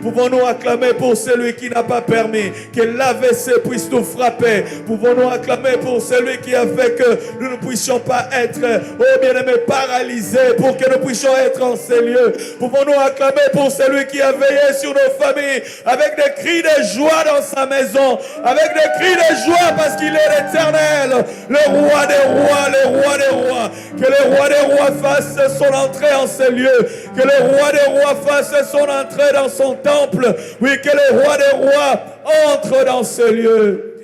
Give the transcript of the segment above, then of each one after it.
Pouvons-nous acclamer pour celui qui n'a pas permis que l'AVC puisse nous frapper? Pouvons-nous acclamer pour celui qui a fait que nous ne puissions pas être, oh bien-aimé, paralysés, pour que nous puissions être en ces lieux? Pouvons-nous acclamer pour celui qui a veillé sur nos familles avec des cris de joie dans sa maison, avec des cris de joie parce qu'il est l'Éternel, le roi des rois, le roi des rois. Que le roi des rois fasse son entrée en ces lieux, que le roi des rois fasse son entrée dans son temple. Oui, que le roi des rois entre dans ce lieu.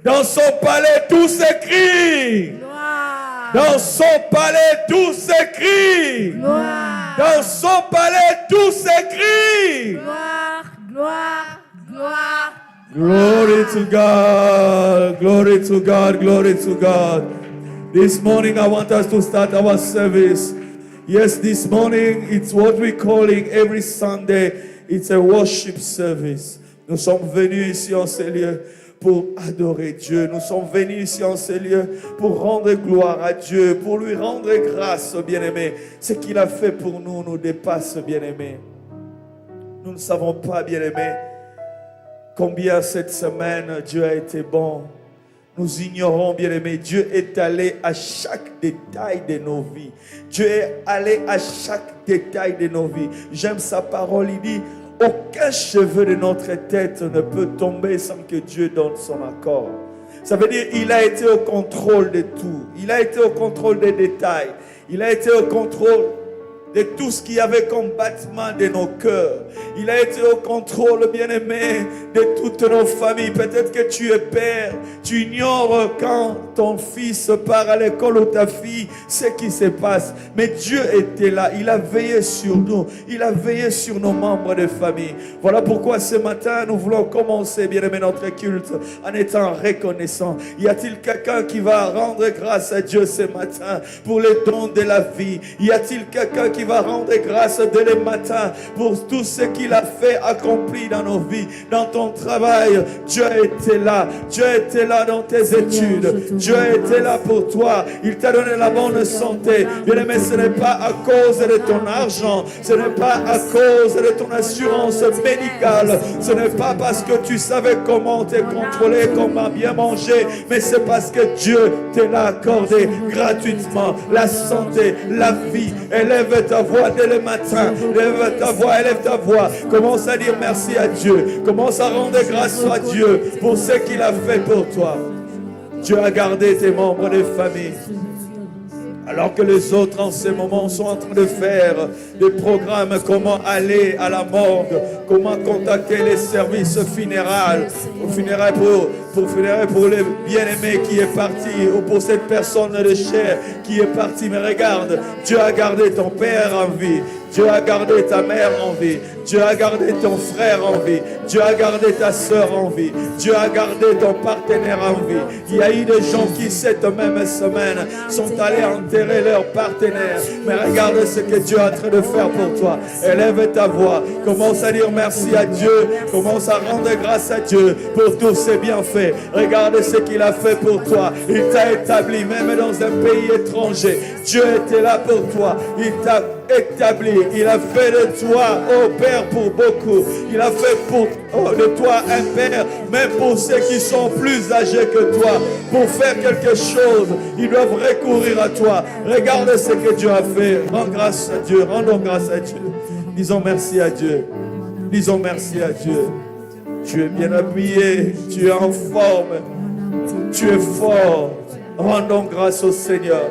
Dans son palais, tout s'écrit. Dans son palais, tout s'écrit. Dans son palais, tout s'écrit. Gloire, gloire, gloire. Glory to God, glory to God, glory to God. This morning I want us to start our service. Yes, this morning it's what we're calling every Sunday. It's a worship service. Nous sommes venus ici en ces lieux pour adorer Dieu. Nous sommes venus ici en ces lieux pour rendre gloire à Dieu, pour lui rendre grâce, bien-aimé. Ce qu'il a fait pour nous nous dépasse, bien-aimé. Nous ne savons pas, bien-aimé, combien cette semaine Dieu a été bon. Nous ignorons, bien-aimé, Dieu est allé à chaque détail de nos vies. Dieu est allé à chaque détail de nos vies. J'aime sa parole, il dit, aucun cheveu de notre tête ne peut tomber sans que Dieu donne son accord. Ça veut dire qu'il a été au contrôle de tout. Il a été au contrôle des détails. Il a été au contrôle de tout ce qu'il y avait comme battement de nos cœurs. Il a été au contrôle, bien-aimé, de toutes nos familles. Peut-être que tu es père, tu ignores quand ton fils part à l'école ou ta fille, ce qui se passe. Mais Dieu était là, il a veillé sur nous, il a veillé sur nos membres de famille. Voilà pourquoi ce matin, nous voulons commencer, bien-aimé, notre culte en étant reconnaissant. Y a-t-il quelqu'un qui va rendre grâce à Dieu ce matin pour les dons de la vie? Y a-t-il quelqu'un qui va rendre grâce dès le matin pour tout ce qu'il a fait, accompli dans nos vies, dans ton travail? Dieu était là. Dieu était là dans tes études. Dieu était là pour toi. Il t'a donné la bonne santé. Bien-aimé, ce n'est pas à cause de ton argent. Ce n'est pas à cause de ton assurance médicale. Ce n'est pas parce que tu savais comment te contrôler, comment bien manger. Mais c'est parce que Dieu te l'a accordé gratuitement. La santé, la vie. Élève ta voix dès le matin. Élève ta voix, élève ta voix. Commence à dire merci à Dieu. Commence à rendre grâce à Dieu pour ce qu'il a fait pour toi. Dieu a gardé tes membres de famille. Alors que les autres en ce moment sont en train de faire des programmes, comment aller à la morgue, comment contacter les services funéraires, pour les bien-aimés qui est parti, ou pour cette personne de chair qui est partie. Mais regarde, Dieu a gardé ton père en vie. Dieu a gardé ta mère en vie. Dieu a gardé ton frère en vie. Dieu a gardé ta soeur en vie. Dieu a gardé ton partenaire en vie. Il y a eu des gens qui cette même semaine sont allés enterrer leur partenaire. Mais regarde ce que Dieu est en train de faire pour toi. Élève ta voix. Commence à dire merci à Dieu. Commence à rendre grâce à Dieu pour tous ses bienfaits. Regarde ce qu'il a fait pour toi. Il t'a établi même dans un pays étranger. Dieu était là pour toi. Il t'a établi. Il a fait de toi, oh Père, pour beaucoup. Il a fait de toi un Père, même pour ceux qui sont plus âgés que toi. Pour faire quelque chose, ils doivent recourir à toi. Regarde ce que Dieu a fait. Rends grâce à Dieu. Rendons grâce à Dieu. Disons merci à Dieu. Disons merci à Dieu. Tu es bien appuyé. Tu es en forme. Tu es fort. Rendons grâce au Seigneur.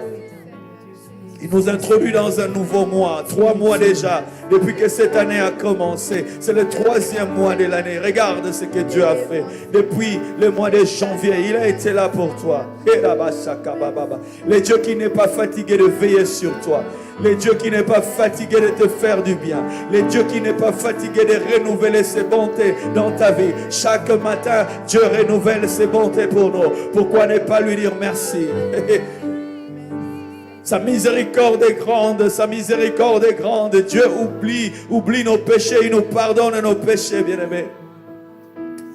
Il nous introduit dans un nouveau mois, 3 mois déjà, depuis que cette année a commencé. C'est le 3e mois de l'année. Regarde ce que Dieu a fait. Depuis le mois de janvier, il a été là pour toi. Le Dieu qui n'est pas fatigué de veiller sur toi. Le Dieu qui n'est pas fatigué de te faire du bien. Le Dieu qui n'est pas fatigué de renouveler ses bontés dans ta vie. Chaque matin, Dieu renouvelle ses bontés pour nous. Pourquoi ne pas lui dire merci? Sa miséricorde est grande, sa miséricorde est grande. Dieu oublie nos péchés, il nous pardonne nos péchés, bien-aimés.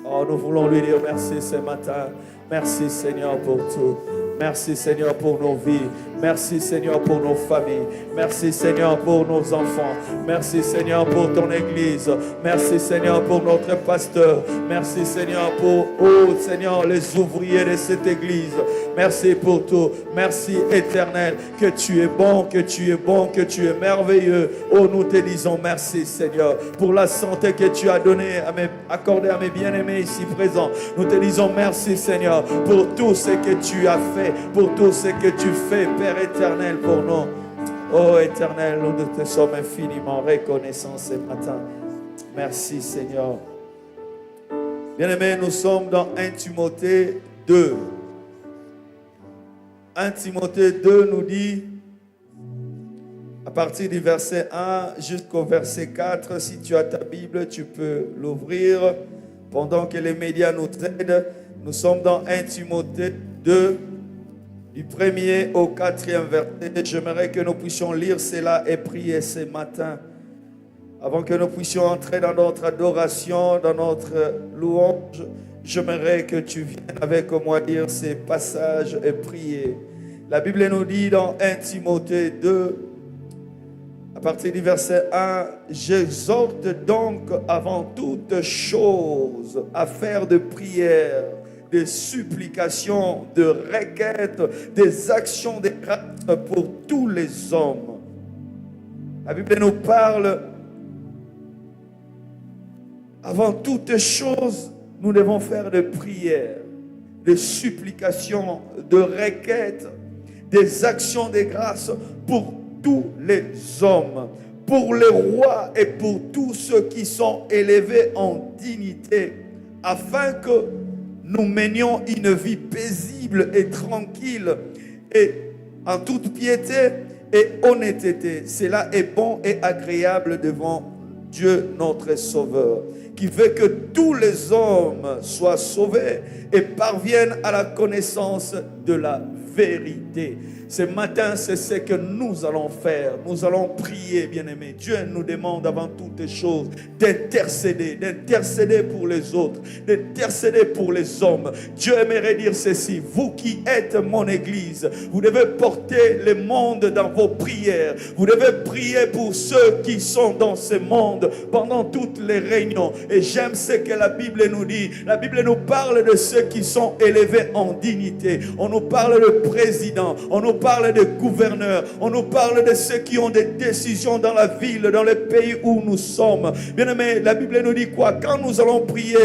Oh, nous voulons lui dire merci ce matin. Merci Seigneur pour tout. Merci Seigneur pour nos vies. Merci Seigneur pour nos familles. Merci Seigneur pour nos enfants. Merci Seigneur pour ton Église. Merci Seigneur pour notre pasteur. Merci Seigneur pour, oh Seigneur, les ouvriers de cette Église. Merci pour tout. Merci Éternel, que tu es bon, que tu es bon, que tu es merveilleux. Oh, nous te disons merci Seigneur pour la santé que tu as donnée, accordée à mes bien-aimés ici présents. Nous te disons merci Seigneur pour tout ce que tu as fait, pour tout ce que tu fais, Père éternel, pour nous. Oh éternel, nous te sommes infiniment reconnaissants ce matin. Merci Seigneur. Bien-aimés, nous sommes dans 1 Timothée 2. 1 Timothée 2 nous dit, à partir du verset 1 jusqu'au verset 4, si tu as ta Bible, tu peux l'ouvrir pendant que les médias nous aident. Nous sommes dans 1 Timothée 2, du 1er au 4e verset. J'aimerais que nous puissions lire cela et prier ce matin. Avant que nous puissions entrer dans notre adoration, dans notre louange, j'aimerais que tu viennes avec moi lire ces passages et prier. La Bible nous dit dans 1 Timothée 2, à partir du verset 1, « J'exhorte donc avant toute chose à faire de prières, des supplications, de requêtes, des actions de grâce pour tous les hommes. » La Bible nous parle, avant toute chose, nous devons faire des prières, des supplications, de requêtes, des actions de grâce pour tous les hommes, pour les rois et pour tous ceux qui sont élevés en dignité, afin que nous menions une vie paisible et tranquille et en toute piété et honnêteté. Cela est bon et agréable devant Dieu notre Sauveur, qui veut que tous les hommes soient sauvés et parviennent à la connaissance de la vérité. Ce matin, c'est ce que nous allons faire. Nous allons prier, bien-aimés. Dieu nous demande avant toutes choses d'intercéder pour les autres, d'intercéder pour les hommes. Dieu aimerait dire ceci: vous qui êtes mon Église, vous devez porter le monde dans vos prières. Vous devez prier pour ceux qui sont dans ce monde pendant toutes les réunions. Et j'aime ce que la Bible nous dit. La Bible nous parle de ceux qui sont élevés en dignité. On nous parle de présidents, on nous parle de gouverneurs, on nous parle de ceux qui ont des décisions dans la ville, dans le pays où nous sommes. Bien aimé, la Bible nous dit quoi? Quand nous allons prier,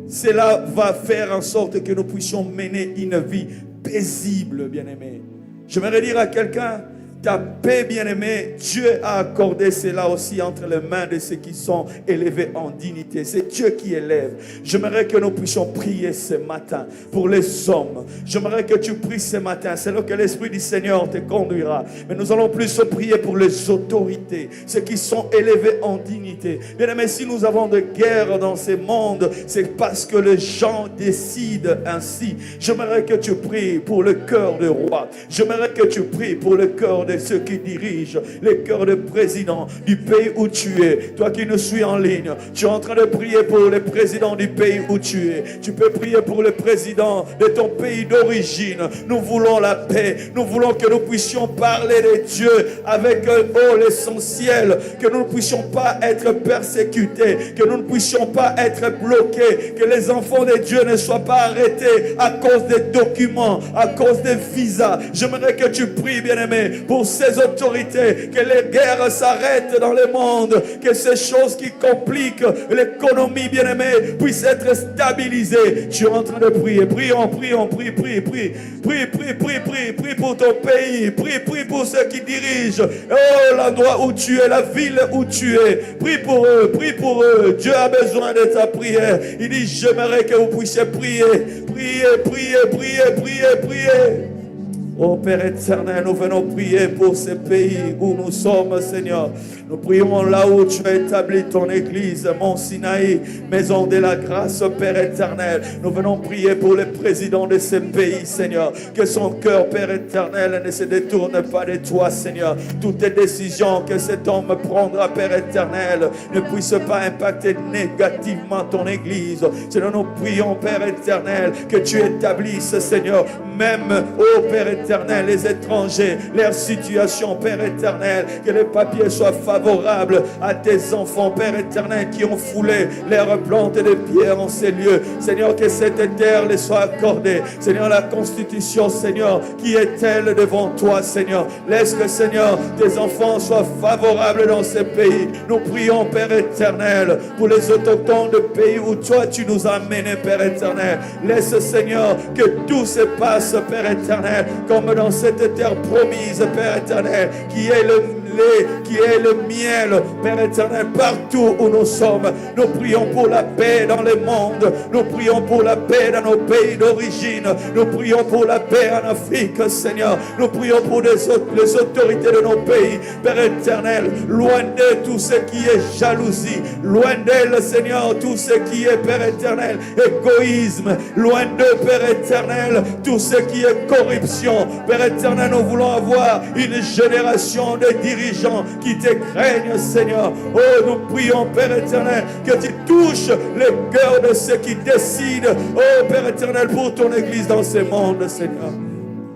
cela va faire en sorte que nous puissions mener une vie paisible, bien aimé. J'aimerais dire à quelqu'un: ta paix, bien-aimé, Dieu a accordé cela aussi entre les mains de ceux qui sont élevés en dignité. C'est Dieu qui élève. J'aimerais que nous puissions prier ce matin pour les hommes. J'aimerais que tu pries ce matin. C'est là que l'Esprit du Seigneur te conduira. Mais nous allons plus prier pour les autorités, ceux qui sont élevés en dignité. Bien-aimé, si nous avons de guerre dans ce monde, c'est parce que les gens décident ainsi. J'aimerais que tu pries pour le cœur des rois. J'aimerais que tu pries pour le cœur de ceux qui dirigent, les cœurs de présidents du pays où tu es. Toi qui nous suis en ligne, tu es en train de prier pour le président du pays où tu es. Tu peux prier pour le président de ton pays d'origine. Nous voulons la paix. Nous voulons que nous puissions parler de Dieu avec l'essentiel. Que nous ne puissions pas être persécutés. Que nous ne puissions pas être bloqués. Que les enfants de Dieu ne soient pas arrêtés à cause des documents, à cause des visas. J'aimerais que tu pries, bien-aimé, pour ces autorités, que les guerres s'arrêtent dans le monde, que ces choses qui compliquent l'économie, bien-aimée, puissent être stabilisées. Tu es en train de prier. Prie pour ton pays. Prie pour ceux qui dirigent. Oh, l'endroit où tu es, la ville où tu es. Prie pour eux. Dieu a besoin de ta prière. Il dit: j'aimerais que vous puissiez prier. Priez. Oh Père éternel, nous venons prier pour ce pays où nous sommes, Seigneur. Nous prions là où tu as établi ton église, Mont Sinaï, maison de la grâce, Père éternel. Nous venons prier pour les présidents de ces pays, Seigneur. Que son cœur, Père éternel, ne se détourne pas de toi, Seigneur. Toutes les décisions que cet homme prendra, Père éternel, ne puissent pas impacter négativement ton église. Seigneur, nous prions, Père éternel, que tu établisses, Seigneur, même, ô Père éternel, les étrangers, leur situation, Père éternel, que les papiers soient favorables à tes enfants, Père éternel, qui ont foulé leurs plantes de pierre en ces lieux. Seigneur, que cette terre les soit accordée. Seigneur, la constitution, Seigneur, qui est-elle devant toi, Seigneur? Laisse que, Seigneur, tes enfants soient favorables dans ces pays. Nous prions, Père éternel, pour les autochtones de pays où toi tu nous as menés, Père éternel. Laisse, Seigneur, que tout se passe, Père éternel, comme dans cette terre promise, Père éternel, qui est le lait, qui est le miel, Père éternel, partout où nous sommes. Nous prions pour la paix dans le monde. Nous prions pour la paix dans nos pays d'origine. Nous prions pour la paix en Afrique, Seigneur. Nous prions pour les autorités de nos pays, Père éternel. Loin de tout ce qui est jalousie. Loin d'elle, Seigneur, tout ce qui est, Père éternel, égoïsme. Loin de, Père éternel, tout ce qui est corruption. Père éternel, nous voulons avoir une génération de dirigeants qui te craignent, Seigneur. Oh, nous prions, Père éternel, que tu touches le cœur de ceux qui décident, oh, Père éternel, pour ton église dans ce monde, Seigneur.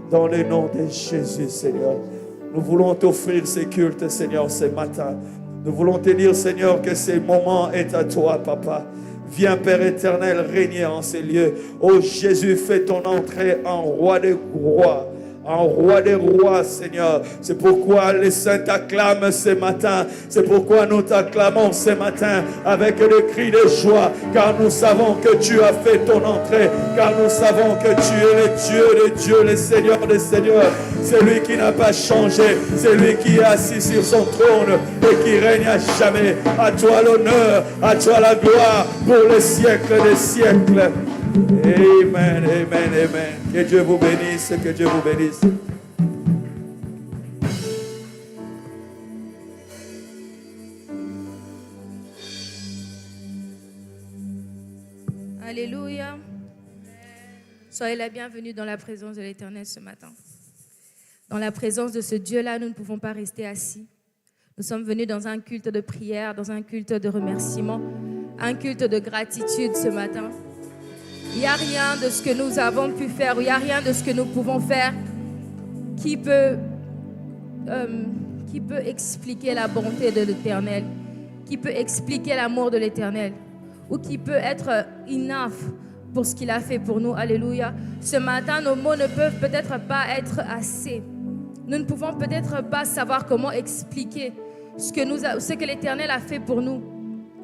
Dans le nom de Jésus, Seigneur. Nous voulons t'offrir ces cultes, Seigneur, ce matin. Nous voulons te dire, Seigneur, que ce moment est à toi, Papa. Viens, Père éternel, régner en ces lieux. Oh Jésus, fais ton entrée en roi des rois. En roi des rois, Seigneur. C'est pourquoi les saints t'acclament ce matin. C'est pourquoi nous t'acclamons ce matin avec des cris de joie. Car nous savons que tu as fait ton entrée. Car nous savons que tu es le Dieu des dieux, le Seigneur des seigneurs. Celui qui n'a pas changé. Celui qui est assis sur son trône et qui règne à jamais. À toi l'honneur, à toi la gloire pour les siècles des siècles. Amen, amen, amen. Que Dieu vous bénisse, que Dieu vous bénisse. Alléluia. Soyez la bienvenue dans la présence de l'Éternel ce matin. Dans la présence de ce Dieu-là, nous ne pouvons pas rester assis. Nous sommes venus dans un culte de prière, dans un culte de remerciement, un culte de gratitude ce matin. Il n'y a rien de ce que nous avons pu faire, il n'y a rien de ce que nous pouvons faire qui peut expliquer la bonté de l'Éternel, qui peut expliquer l'amour de l'Éternel, ou qui peut être enough pour ce qu'il a fait pour nous. Alléluia. Ce matin, nos mots ne peuvent peut-être pas être assez. Nous ne pouvons peut-être pas savoir comment expliquer ce que l'Éternel a fait pour nous.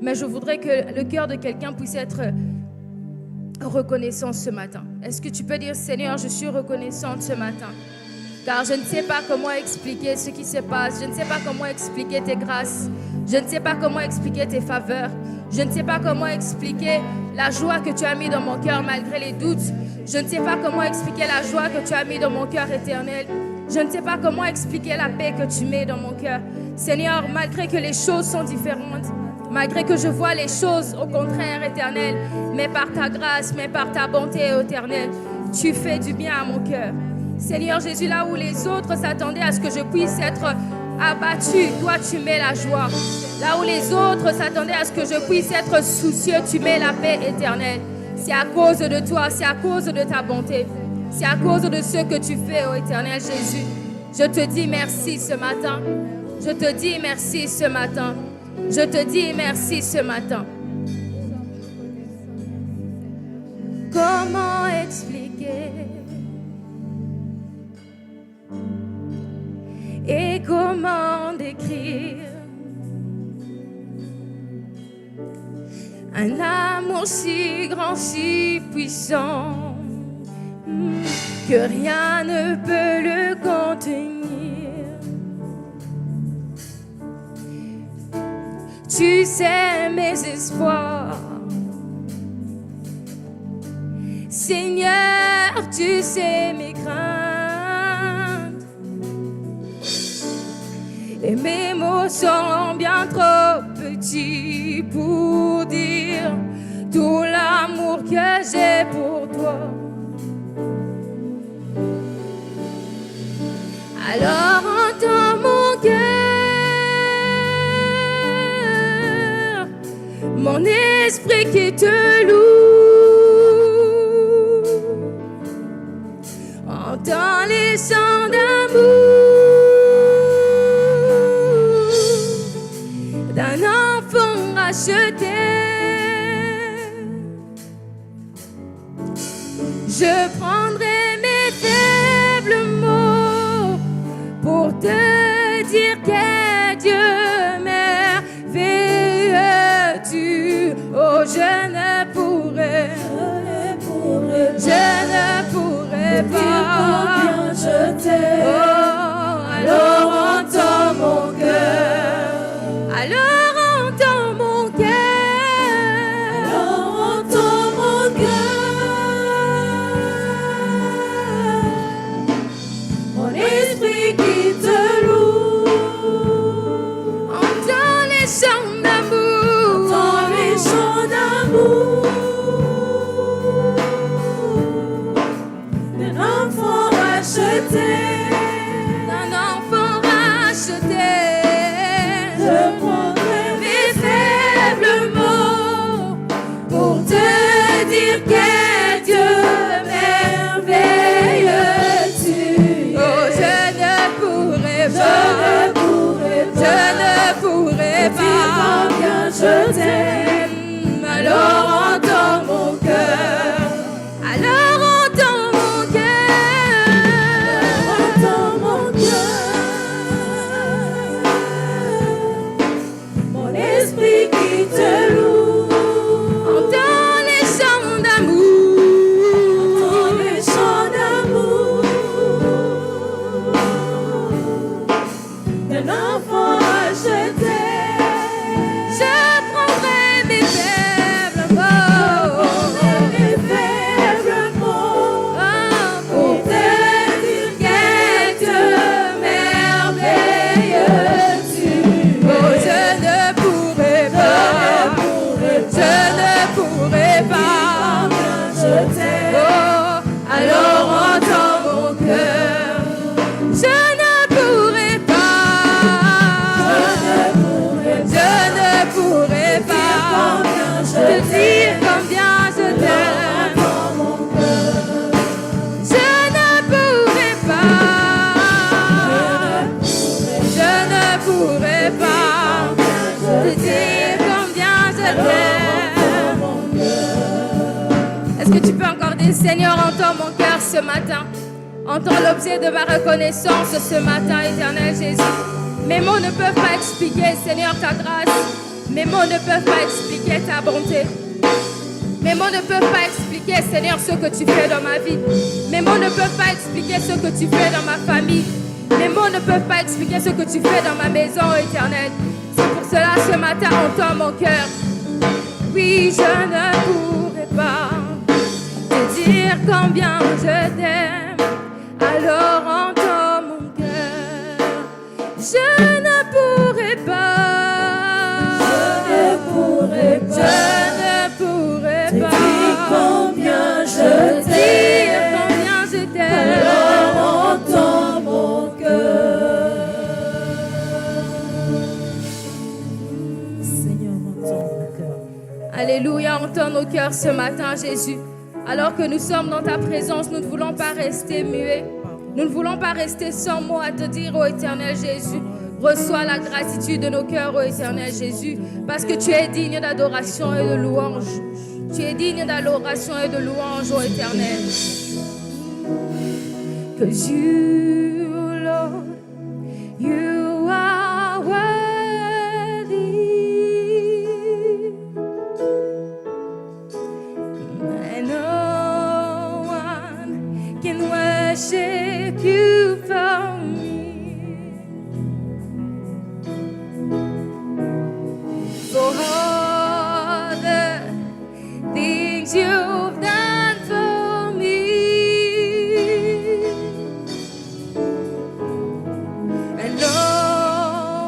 Mais je voudrais que le cœur de quelqu'un puisse être reconnaissant ce matin. Est-ce que tu peux dire, Seigneur, je suis reconnaissante ce matin, car je ne sais pas comment expliquer ce qui se passe, je ne sais pas comment expliquer tes grâces, je ne sais pas comment expliquer tes faveurs, je ne sais pas comment expliquer la joie que tu as mis dans mon cœur malgré les doutes, je ne sais pas comment expliquer la joie que tu as mis dans mon cœur éternel, je ne sais pas comment expliquer la paix que tu mets dans mon cœur. Seigneur, malgré que les choses sont différentes, malgré que je vois les choses au contraire, éternel, mais par ta grâce, mais par ta bonté, éternelle, tu fais du bien à mon cœur. Seigneur Jésus, là où les autres s'attendaient à ce que je puisse être abattu, toi tu mets la joie. Là où les autres s'attendaient à ce que je puisse être soucieux, tu mets la paix éternelle. C'est à cause de toi, c'est à cause de ta bonté, c'est à cause de ce que tu fais, ô éternel Jésus. Je te dis merci ce matin. Je te dis merci ce matin. Je te dis merci ce matin. Comment expliquer et comment décrire un amour si grand, si puissant que rien ne peut le contenir. Tu sais mes espoirs, Seigneur, tu sais mes craintes, Et mes mots sont bien trop petits pour dire tout l'amour que j'ai pour toi. Alors entends mon cœur, mon esprit qui te loue. Entends les chants d'amour d'un enfant racheté. Je prendrai mes faibles mots pour te dire que Dieu merveilleux tu. Oh, je ne pourrais pas je t'aime. Oh, alors entends mon cœur. Alors entends mon cœur. Alors entends mon cœur. Mon esprit qui te loue. Entends les chants d'amour. Entends les chants d'amour. D'un enfant racheté. D'un enfant racheté. Je prendrai Mes faibles mots pour te dire que Dieu merveilleux tu. Oh, je ne pourrais pas. Je ne pourrais dire pas. combien je t'aime. Alors entends mon cœur. Alors entends mon cœur. Entends mon cœur. Mon esprit qui te loue. Entends les chants d'amour. Entends les chants d'amour d'un enfant racheté. Je prendrai mes faibles mots. Mes faibles mots Pour te dire que Dieu merveilleux tu oh, je ne pourrais pas. Je ne pourrais pas. je t'aime. Oh, alors entends mon cœur. Je ne pourrais pas. Je ne pourrais pas. Te dire combien je t'aime. Je ne pourrais pas. Je ne pourrais pas. Te dire combien je t'aime. Est-ce que tu peux encore dire, Seigneur, entends mon cœur ce matin. Entends l'objet de ma reconnaissance ce matin, éternel Jésus. Mes mots ne peuvent pas expliquer, Seigneur, ta grâce. Mes mots ne peuvent pas expliquer ta bonté. Mes mots ne peuvent pas expliquer, Seigneur, ce que tu fais dans ma vie. Mes mots ne peuvent pas expliquer ce que tu fais dans ma famille. Mes mots ne peuvent pas expliquer ce que tu fais dans ma maison, éternelle. C'est pour cela, ce matin, entends mon cœur. Oui, je ne pourrais pas te dire combien je t'aime. Alors entends mon cœur. Je ne pourrais pas. Je ne pourrais pas. Combien je Dire t'aime. combien je t'aime. Alors entends mon cœur. Seigneur, entends mon cœur. Alléluia, entends nos cœurs ce matin, Jésus. Alors que nous sommes dans ta présence, nous ne voulons pas rester muets. Nous ne voulons pas rester sans mots à te dire, ô éternel Jésus. Reçois la gratitude de nos cœurs, ô éternel Jésus, parce que tu es digne d'adoration et de louange. Tu es digne d'adoration et de louange, ô éternel. Cause you, Lord, you are worthy. And no one can worship you for me. For all the things you've done for me. And no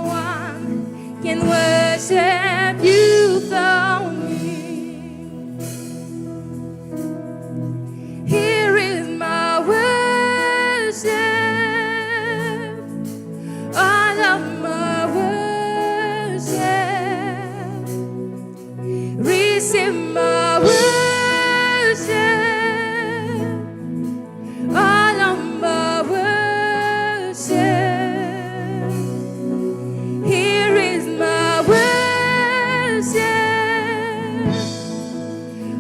Receive my worship, all of my worship. Here is my worship,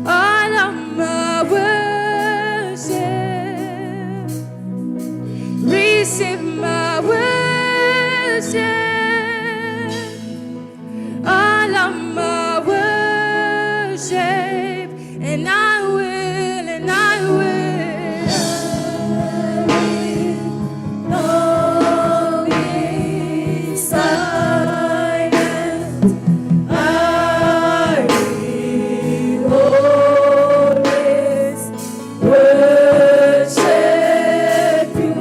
all of my worship. Receive my worship, all of my worship, and I will, and I will. Not be silent. I will always worship you.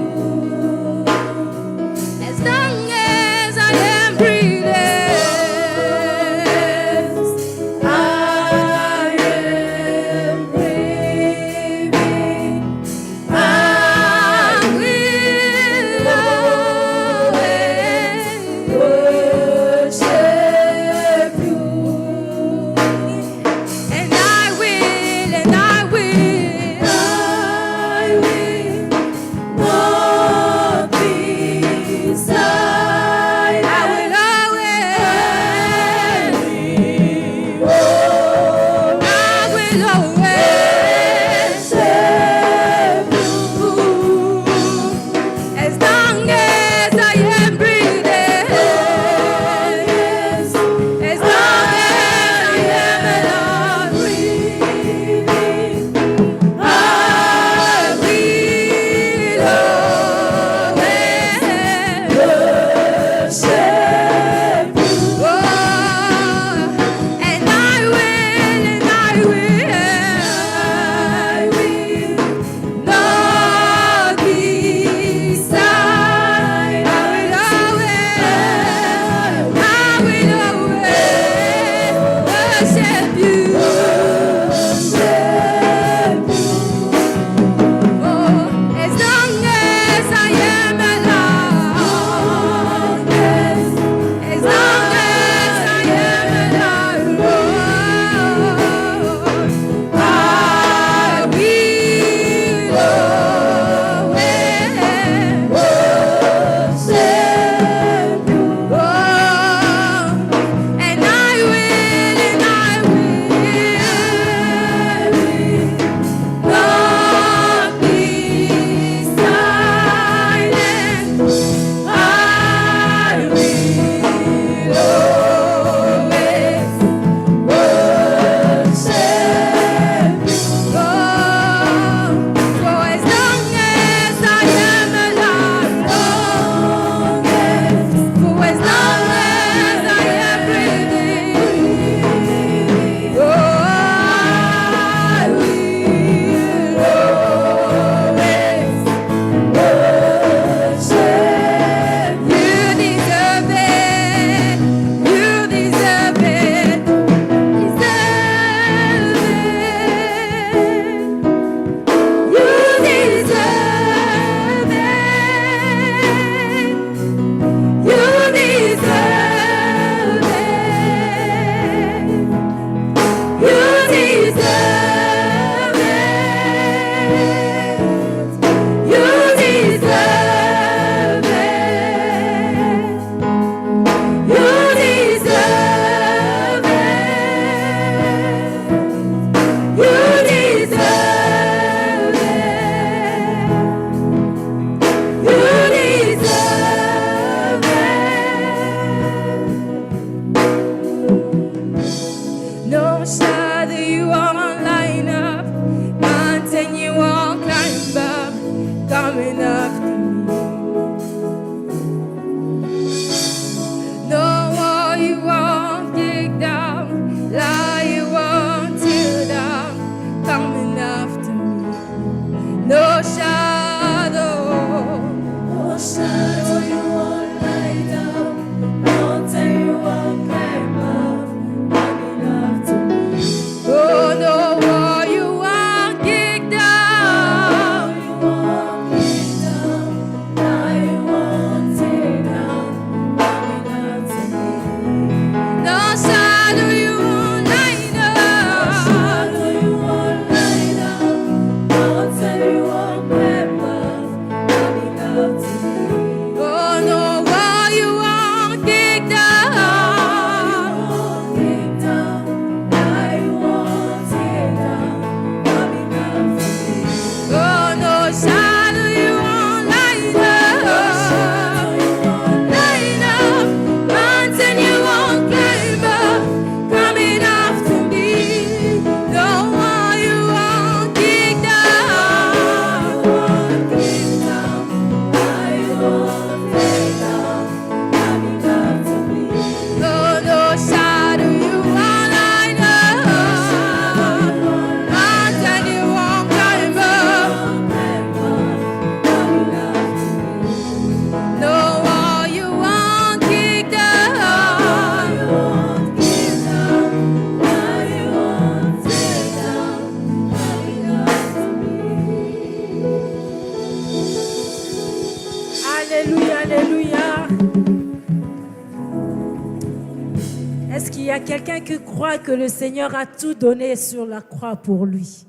quelqu'un qui croit que le Seigneur a tout donné sur la croix pour lui?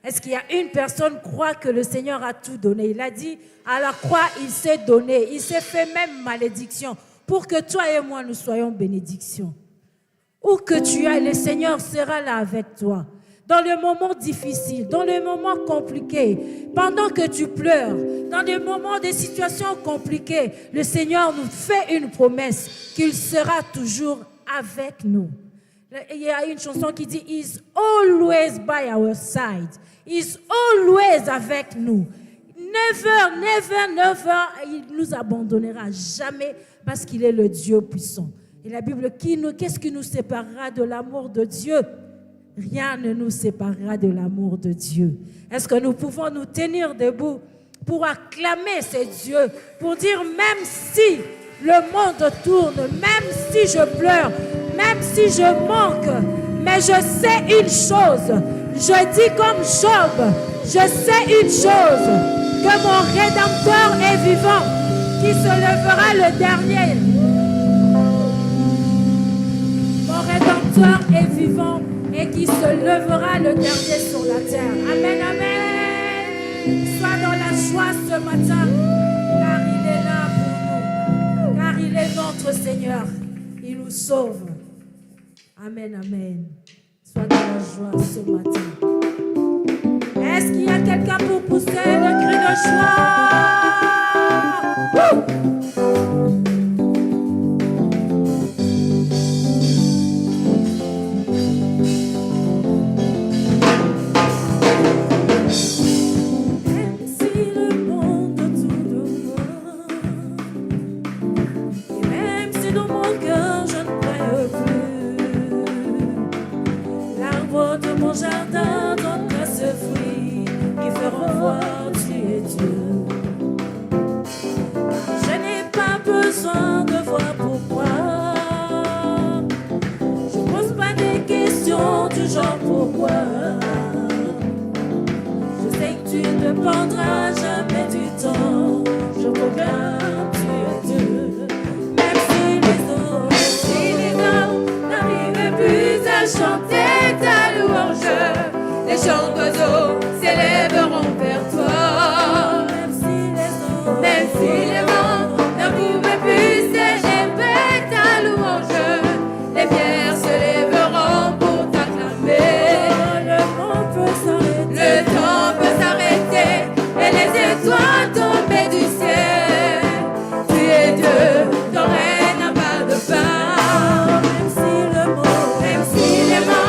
Est-ce qu'il y a une personne qui croit que le Seigneur a tout donné? Il a dit, à la croix, il s'est donné. Il s'est fait même malédiction pour que toi et moi, nous soyons bénédiction. Où que tu ailles, le Seigneur sera là avec toi. Dans les moments difficiles, dans les moments compliqués, pendant que tu pleures, dans des moments, des situations compliquées, le Seigneur nous fait une promesse qu'il sera toujours avec nous. Il y a une chanson qui dit « He's always by our side. He's always avec nous. Never, never, never, il ne nous abandonnera jamais parce qu'il est le Dieu puissant. » Et la Bible, qu'est-ce qui nous séparera de l'amour de Dieu? Rien ne nous séparera de l'amour de Dieu. Est-ce que nous pouvons nous tenir debout pour acclamer ces dieux, pour dire même si le monde tourne, même si je pleure, même si je manque, mais je sais une chose, je dis comme Job, je sais une chose, que mon Rédempteur est vivant, qui se lèvera le dernier. Mon Rédempteur est vivant et qui se lèvera le dernier sur la terre. Amen, amen. Sois dans la joie ce matin, car il est là pour nous, car il est notre Seigneur. Il nous sauve. Amen, amen. Sois dans la joie ce matin. Est-ce qu'il y a quelqu'un pour pousser le cri de joie? Jardin donne ce fruit qui feront voir tu es Dieu. Je n'ai pas besoin de voir pourquoi. Je pose pas des questions du genre pourquoi. Je sais que tu ne prendras jamais du temps. Je proclame tu es Dieu. Même si les hommes n'arrivent plus à chanter ta louange, les chants d'oiseaux s'élèveront vers toi. Même si les vents ne pouvaient plus s'élever ta louange, les pierres se lèveront pour t'acclamer. Le temps peut s'arrêter et les étoiles tomber du ciel. Tu es Dieu, ton règne n'a pas de fin. Même si les vents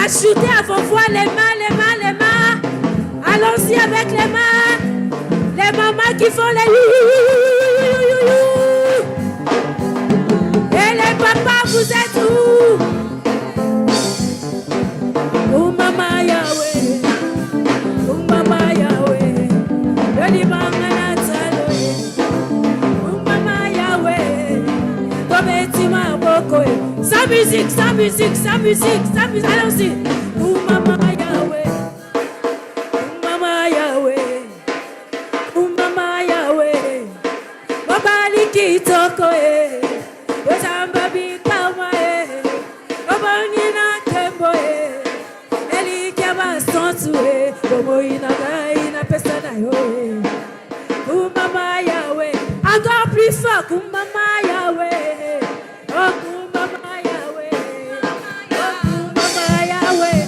Ajoutez à vos voix les mains, les mains, les mains. Allons-y avec les mains. Les mamans qui font les et les papas, vous êtes où? Oh Mama Yahweh, oh Mama Yahweh, le Liban Manatalo, oh Mama Yahweh, comme tu m'as beaucoup. Sans musique, sans musique, sans musique, sans musique, allons-y. Oh Mama Yahweh, oh Mama Yahweh, oh Mama Yahweh, Baba Likitoko, Wazamba Bikama, Baba Nina Kembo, Eli Kama Sonsue, Bobo Inaga, Pesana Yo, oh Mama Yahweh, encore plus fort, oh Mama Yahweh, oh Mama Yahweh, oh Mama Yahweh.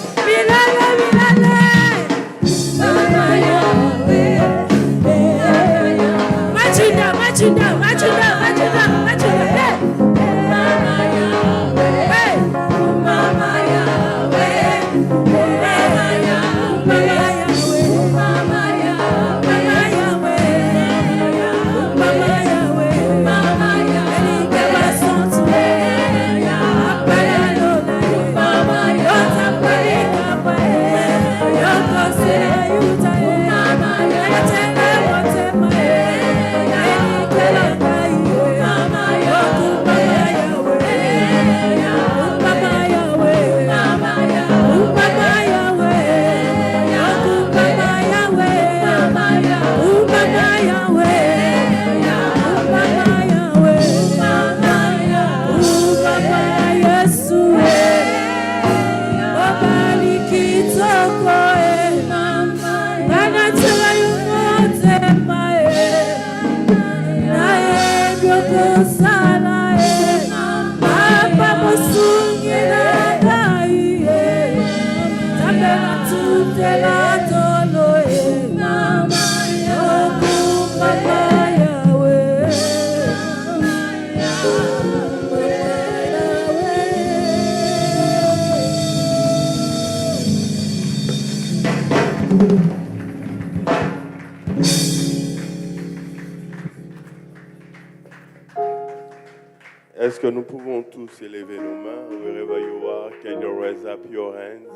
Est-ce que nous pouvons tous élever nos mains wherever you are? Can you raise up your hands?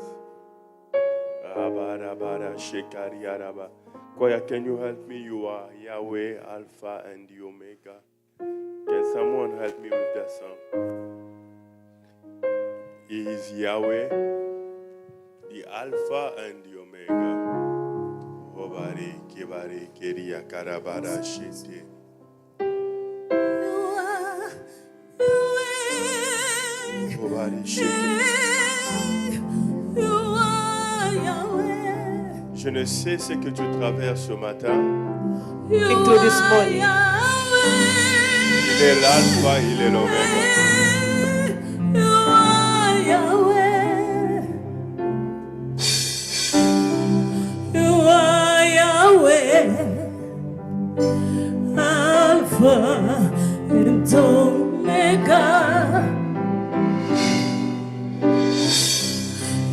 Choir, can you help me? You are Yahweh, Alpha and the Omega. Can someone help me with that song? He is Yahweh, the Alpha and the Omega. Obari, Kibari, Keria, Karabara, Shete. Je ne sais ce que tu traverses ce matin. Into this morning. Il est l'alpha, il est l'oméga. You are Yahweh, Alpha and Omega.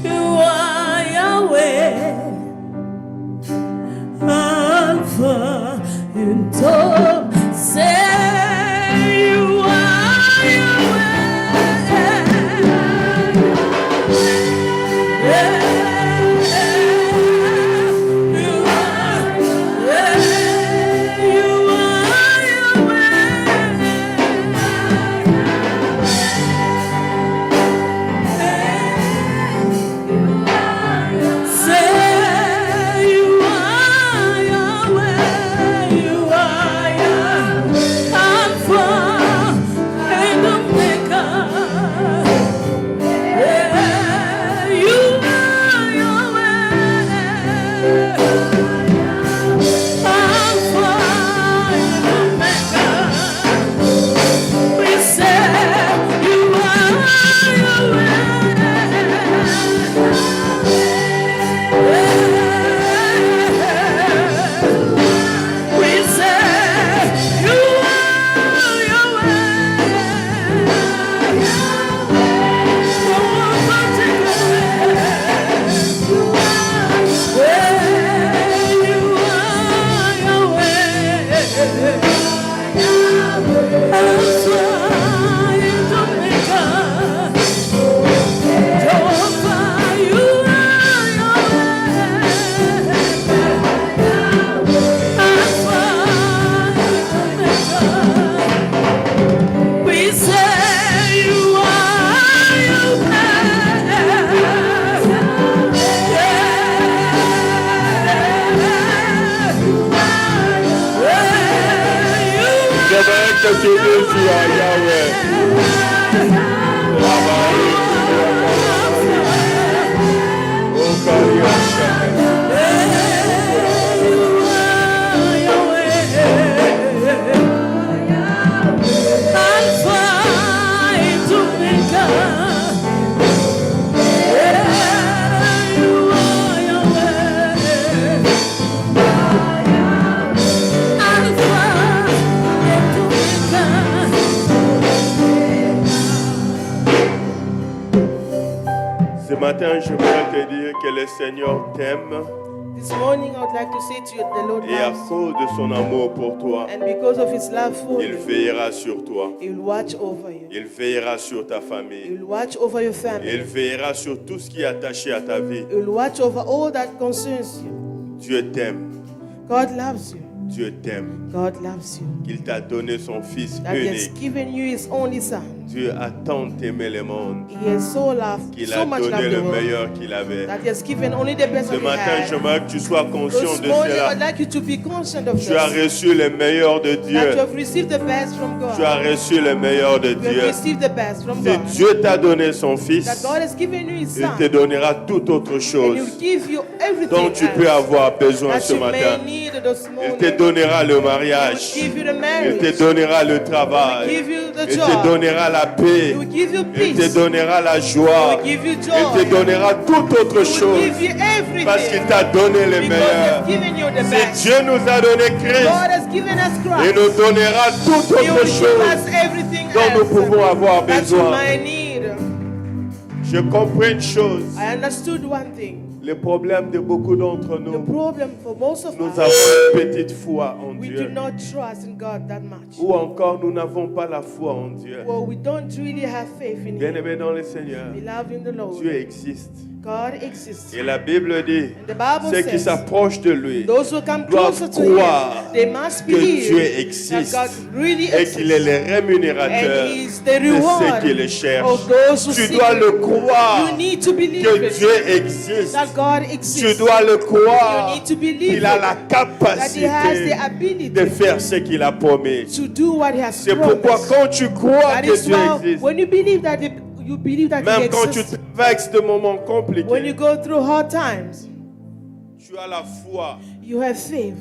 You are Yahweh, Alpha and Omega. Say you are Yahweh. Ce matin, je voudrais te dire que le Seigneur t'aime This morning, I would like to say to you, the Lord et à loves you. cause de son amour pour toi, And because of His love for il you, veillera sur toi. He will watch over you. Il veillera sur ta He famille. will watch over your Il family. veillera sur tout ce qui est attaché à ta vie. He will watch over all that concerns you. Dieu t'aime. God loves you. Dieu t'aime. God loves you. Qu'il t'a donné son Fils That He has unique. given you His only Son. Dieu a tant aimé le monde He has so loved, qu'il so a much donné loved le the world meilleur qu'il avait. that He has given only the best Ce of He matin, had. j'aimerais que tu sois conscient This de morning, cela. I'd like you to be conscious of Tu as this. reçu le meilleur de That you Dieu. have received the best from Tu as God. reçu le meilleur de You have Dieu. received the best from Si God. Dieu t'a donné son That Fils, God has given you His il Son. te donnera toute autre And He chose will give you everything dont tu peux else avoir besoin that ce you may matin. need this Il morning. te donnera le He will mariage. give you the Il marriage. te donnera le He will travail. give you the Il te job. donnera la He paix. will give you Il te peace. donnera la He joie. will give you Il joy. te donnera toute autre He will chose give you everything. parce qu'il t'a donné le Because He meilleur. has given you the Si best. Dieu nous a donné Christ, God has given us il Christ. nous donnera toute He will autre give chose us everything dont nous pouvons avoir else that you besoin. might need. Je comprends une chose. I understood one thing. Le problème de beaucoup d'entre The nous, problem for most of nous us, avons une petite foi en we do Dieu. not trust in God that much. Ou encore, nous n'avons pas la foi en Dieu. Well, we don't really have faith in Him. Bien-aimés dans le Seigneur, Beloved in the Lord, Dieu existe. God exists. Et la Bible dit, And the Bible ceux qui says, s'approchent de lui those who come doivent closer to Him, croire they must que Dieu believe that existe God really et qu'il est exists. le rémunérateur And He is the de ceux reward qui le cherchent. of those who Tu seek dois Him. le croire You need to believe que it, Dieu existe. that God Tu exists. dois le croire You need to believe qu'il a it, la that He has the capacité ability de faire ce qu'il a promis. to do what He has C'est pourquoi promised. quand tu crois That que is Dieu why existe, when you believe that you believe that He même quand tu exists, traverses de moments when you compliqués, go through hard times, tu as la foi you have faith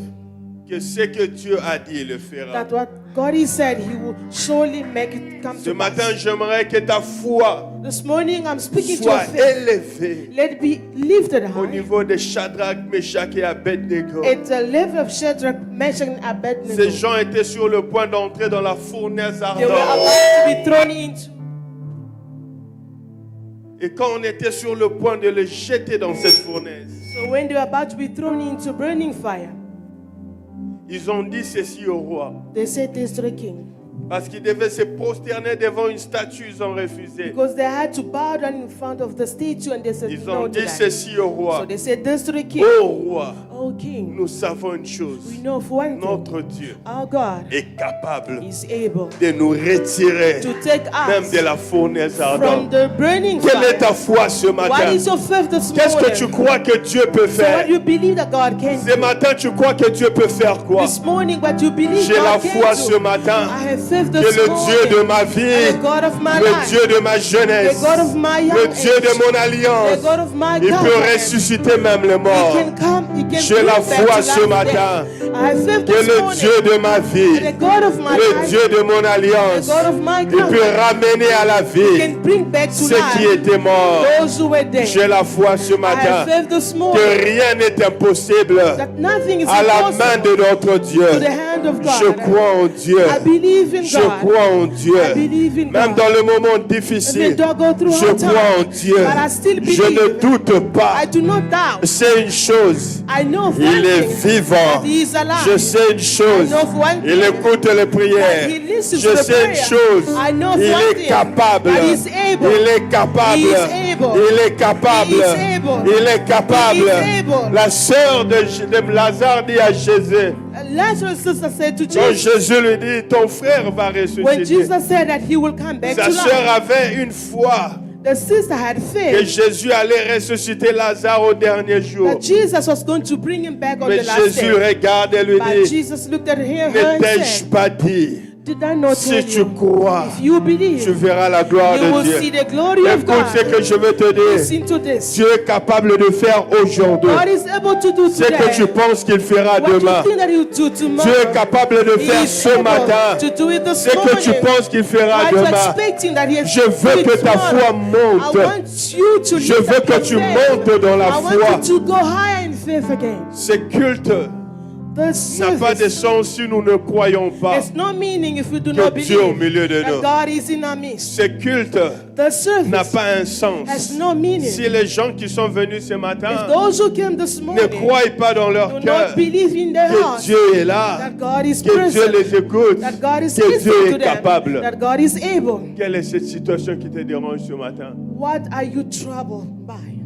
que ce que Dieu a dit, il le fera. that what God has said, He will surely make it come Ce to matin, pass. j'aimerais que ta foi This morning I'm speaking to your soit faith. élevée Let it be lifted au high. niveau de Shadrach, Meshach et Abednego. At the level of Shadrach, Meshach, and Abednego. Ces gens étaient sur le point d'entrer dans la fournaise They were ardente. about to be thrown into. Et quand on était sur le point de les jeter dans cette fournaise, So when they were about to be thrown into burning fire, ils ont dit ceci au roi. they said this to the king. Parce qu'ils devaient se prosterner devant une statue, ils ont refusé. Because they had to bow down in front of the statue and they said Ils no ont to dit that. ceci au So roi. they said this to the king. Ô roi, Oh king, nous savons une chose. we know of one thing. Notre Dieu Our God est capable is able de nous retirer to take même us de la fournaise from ardente. the burning Quelle est fire. ta foi ce What matin? is your faith this Qu'est-ce que tu morning? crois que Dieu peut So faire? what you believe that God can Ce matin, tu crois que Dieu peut faire quoi? This morning, what you believe J'ai la God foi can ce do. matin I have faith que this le morning. Dieu de ma vie, And the God of my le life, Dieu de ma jeunesse, the God of my young le Dieu de age, mon the alliance, God of my il peut covenant, ressusciter même les He morts. can come, He can J'ai bring la back foi to ce life matin dead. I have faith que this le morning. Dieu de ma vie, The God of my le life, Dieu de mon alliance, the God of my il peut covenant, ramener à la vie can bring back to ceux qui life étaient morts. those who were dead. J'ai la foi ce I matin have faith this que morning rien n'est impossible that nothing is à la main impossible de notre Dieu. to the hand of God. Je crois en Dieu. I believe in Je God. crois en Dieu. I believe in Même God. dans le moment difficile, Even though I go through je hard crois en times, Dieu. but I still Je ne believe. doute pas. I do not doubt. C'est une chose. I know of Il one est thing, vivant. that He is alive. Je sais une chose. I know of one Il thing, écoute les prières. that He listens Je to the sais une prayer. chose. I know of Il one est thing, capable. that He is able. Il est capable. He is able. Il est capable. He is able. Il est capable. He is able. La sœur de Lazare dit à Jésus, Lazarus' sister said to quand Jesus, Jésus lui dit, ton frère va when ressusciter. Jesus said that He will come back Sa to sœur life, avait une foi the sister had que faith Jésus allait ressusciter Lazare au dernier jour. that Jesus was going to bring him back on Mais the last Jésus day. regarde et lui But dit, Jesus looked at her and ne t'ai-je said, pas dit, did I not si tell tu you? crois, If you believe, tu verras la gloire you de will Dieu. see the glory of Écoute ce que God. je veux te dire. Listen to this. Dieu est capable de faire aujourd'hui God is able to do ce que tu today penses qu'il fera what you demain. think that He will do tomorrow. Dieu est capable de He faire is ce able matin to do it this ce que tu morning. penses qu'il fera What you're demain. expecting that He has Je veux do it que ta tomorrow. foi monte. I want you to Je lift veux up que your tu faith. montes dans la I foi. want you to go higher in faith again. Ce culte The n'a pas de service sens si nous ne croyons pas has no meaning if we do que not Dieu est au believe milieu de that nous. God is in our midst. Ce culte The n'a service pas un sens. has no meaning. Si les gens qui sont venus ce If matin those who came this ne morning croient pas dans leur do cœur not believe in their que heart Dieu est là, that God is que Dieu present, les écoute, that God is que Dieu listening to est them, capable. that God is able. Quelle est cette situation qui te dérange ce matin? What are you troubled by?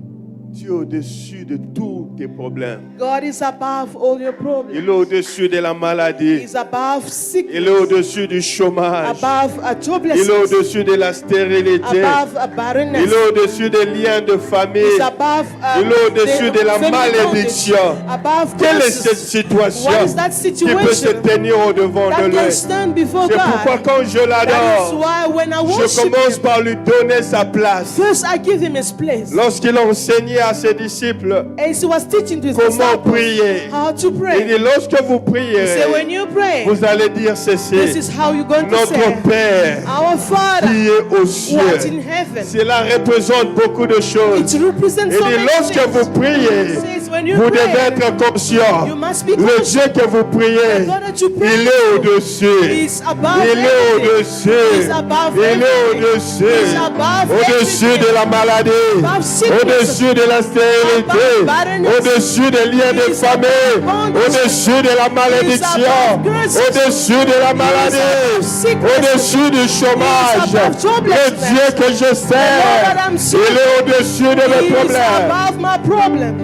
Dieu est au-dessus de tous tes problèmes. God is above all your problems. Il est au-dessus de la maladie. He's above Il est sickness, au-dessus du chômage. above Il est joblessness, au-dessus de la stérilité. above Il barrenness. est au-dessus des liens de famille. He's above Il est au-dessus de la family malédiction. bondage, above Quelle est cette curses. situation What is that qui peut se situation tenir au-devant de that lui? can stand before C'est pourquoi God? quand je That is l'adore, why when I je worship commence Him, par lui donner sa place. first I give Him His place. Lorsqu'il enseignait à ses disciples As He was teaching to His comment disciples prier, how to il pray. dit lorsque vous He said, when prierez, you pray, vous allez dire this ceci. is how you're going to Notre say, Père Our Father qui est aux who art in cieux. heaven. Cela représente beaucoup de choses. It represents Il so dit many lorsque things. vous priez, It says when when you Vous pray, devez être conscient. you must be Le conscious. Dieu que vous priez, The God that you pray il est to au-dessus. is above Il est everything. au-dessus. He's above Il est everything. au-dessus. He's above Au-dessus everything. de la maladie. Above sickness. Au-dessus de la stérilité. Above barrenness. Au-dessus des liens de He's famille. above bondage. Au-dessus de la malédiction. above curses. Au-dessus de la maladie. above sickness. Au-dessus du chômage. He is above joblessness. Le Dieu que je sers, that I'm serving. il est au-dessus de mes He is problèmes. above my problem.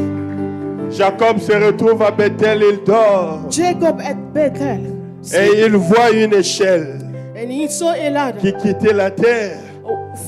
Jacob se retrouve à Bethel, il dort. Jacob at Bethel. Et il voit une échelle And he saw a ladder qui quittait la terre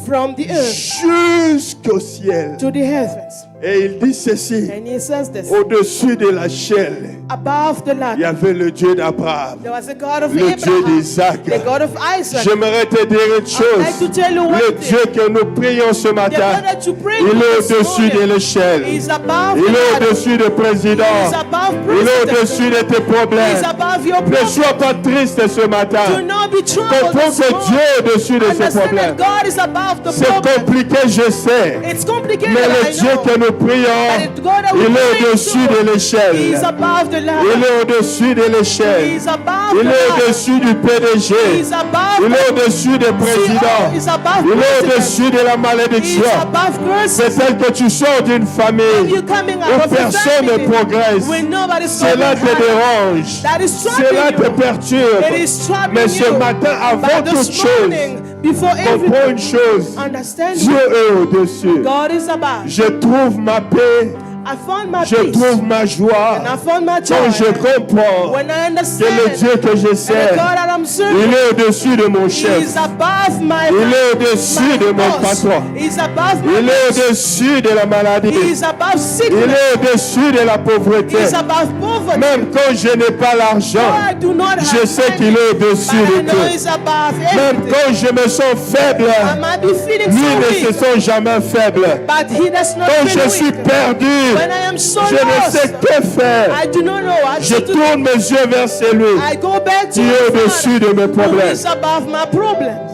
from the earth jusqu'au ciel. to the heavens. Et il dit ceci, And he says this. au-dessus de l'échelle, Above the il y ladder, avait le Dieu d'Abraham, there was a God of le Dieu Abraham, d'Isaac. the God of Isaac. J'aimerais te dire une I'd like to chose, tell you one le thing. Dieu que nous prions ce The matin, God that you pray il to est this au-dessus de morning l'échelle, is above il the est ladder. au-dessus des He présidents, is above il est president. au-dessus de tes He problèmes. is above your Ne problem. sois pas triste ce Do matin. not be troubled Comprends this que morning. Dieu est au-dessus de ces Understand problèmes. that God is above the C'est problem. compliqué, je sais. It's complicated, Mais le I Dieu know. que nous prions, But the God that we il est pray au-dessus to, de He l'échelle. is above the Il ladder. est au-dessus de He l'échelle. is above Il the est ladder. au-dessus du He PDG. is above Il est the au-dessus des CEO. présidents. He is above Il est president. au-dessus de la He is malédiction. above curses. Peut-être que tu sors d'une If famille you're coming où out of a personne ne family progresse. when nobody's Cela te coming out, dérange. that is Cela te troubling you. perturbe. It is troubling Mais ce you. matin, avant But toute this chose, morning, before comprends une everything, chose. understand Dieu est au-dessus. God is above. Je trouve ma paix. I found my Je peace. trouve ma joie. And I found my joy. Quand je comprends When I que understand le Dieu que je and the sers, God that I'm il serving est au-dessus de mon He chef. is above my Il est au-dessus de mon boss. patron. He is above Il my est boss. au-dessus de la maladie. He is above Il sickness. est au-dessus de la He pauvreté. is above poverty. Même quand je n'ai pas Though l'argent, I do not have je sais money, qu'il est au-dessus but I de know tout. He's above Même everything. quand je me sens faible, I might be feeling lui so ne weak, se sent jamais faible. but He does not Quand feel je suis weak. perdu, When I am so je ne sais lost, que faire. I do not know what Je to do. tourne mes yeux vers celui I go back to qui est my au-dessus de mes Father, who problèmes. is above my problems.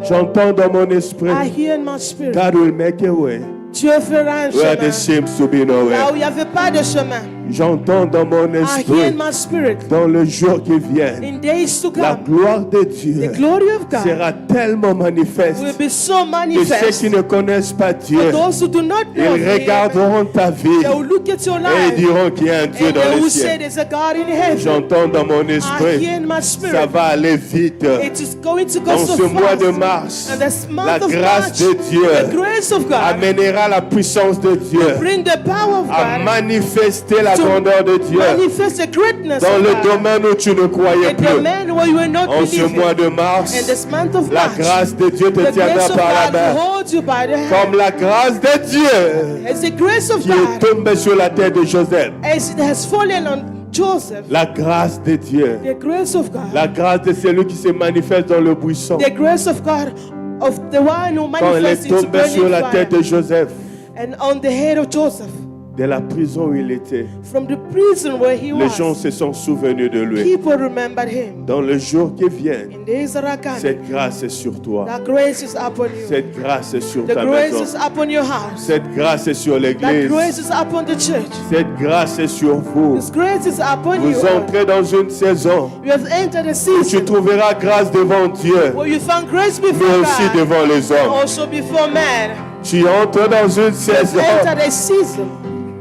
J'entends dans mon esprit, I hear in my spirit. God will make a way Dieu fera un where there chemin. seems to be no Là où way. il n'y avait pas de chemin. J'entends dans mon I hear esprit, in my spirit. dans le jour qui vient, In days to la come, gloire de the Dieu glory of God sera tellement manifeste will be so que ceux manifest. qui ne connaissent pas Dieu, For those who do not know ils Him, regarderont ta vie they will look at your et life ils diront qu'il y a un Dieu and dans they le will say ciel. there's a God in heaven. J'entends dans mon I hear esprit, in my ça spirit. va aller vite. It is going to go Dans so ce mois fast. de mars, And this month la of grâce March, de Dieu the grace of God amènera la puissance de Dieu bring the power of à God manifester la to grandeur de Dieu manifest the greatness dans of le God. domaine où tu ne croyais In plus. the man where you were not En ce believing. mois de In mars, this month of la March, grâce de Dieu te the tiendra grace of par la God will main. hold you by the hand. Comme la grâce de Dieu It's the grace of qui est God tombée sur la tête de Joseph. as it has fallen on Joseph. La grâce de Dieu. The grace of God. La grâce de celui qui se manifeste dans le buisson. The grace of God of the one who Quand elle manifests est into tombée sur burning la fire. tête de Joseph, And on the head of Joseph, de la prison où il était, from the prison where he les gens was, se sont souvenus de lui. people remembered him. Dans le jour qui vient, In days that are coming, cette grâce est sur toi. that grace is upon you. Cette grâce est sur The ta grace maison. is upon your house. Cette grâce est sur That l'église. grace is upon the church. Cette grâce est sur vous. This grace is upon you. Vous entrez dans une saison You have entered a où tu season trouveras grâce devant Dieu, where you found grace mais before aussi God, devant les and hommes. also before man. Tu entres dans une You have saison entered a season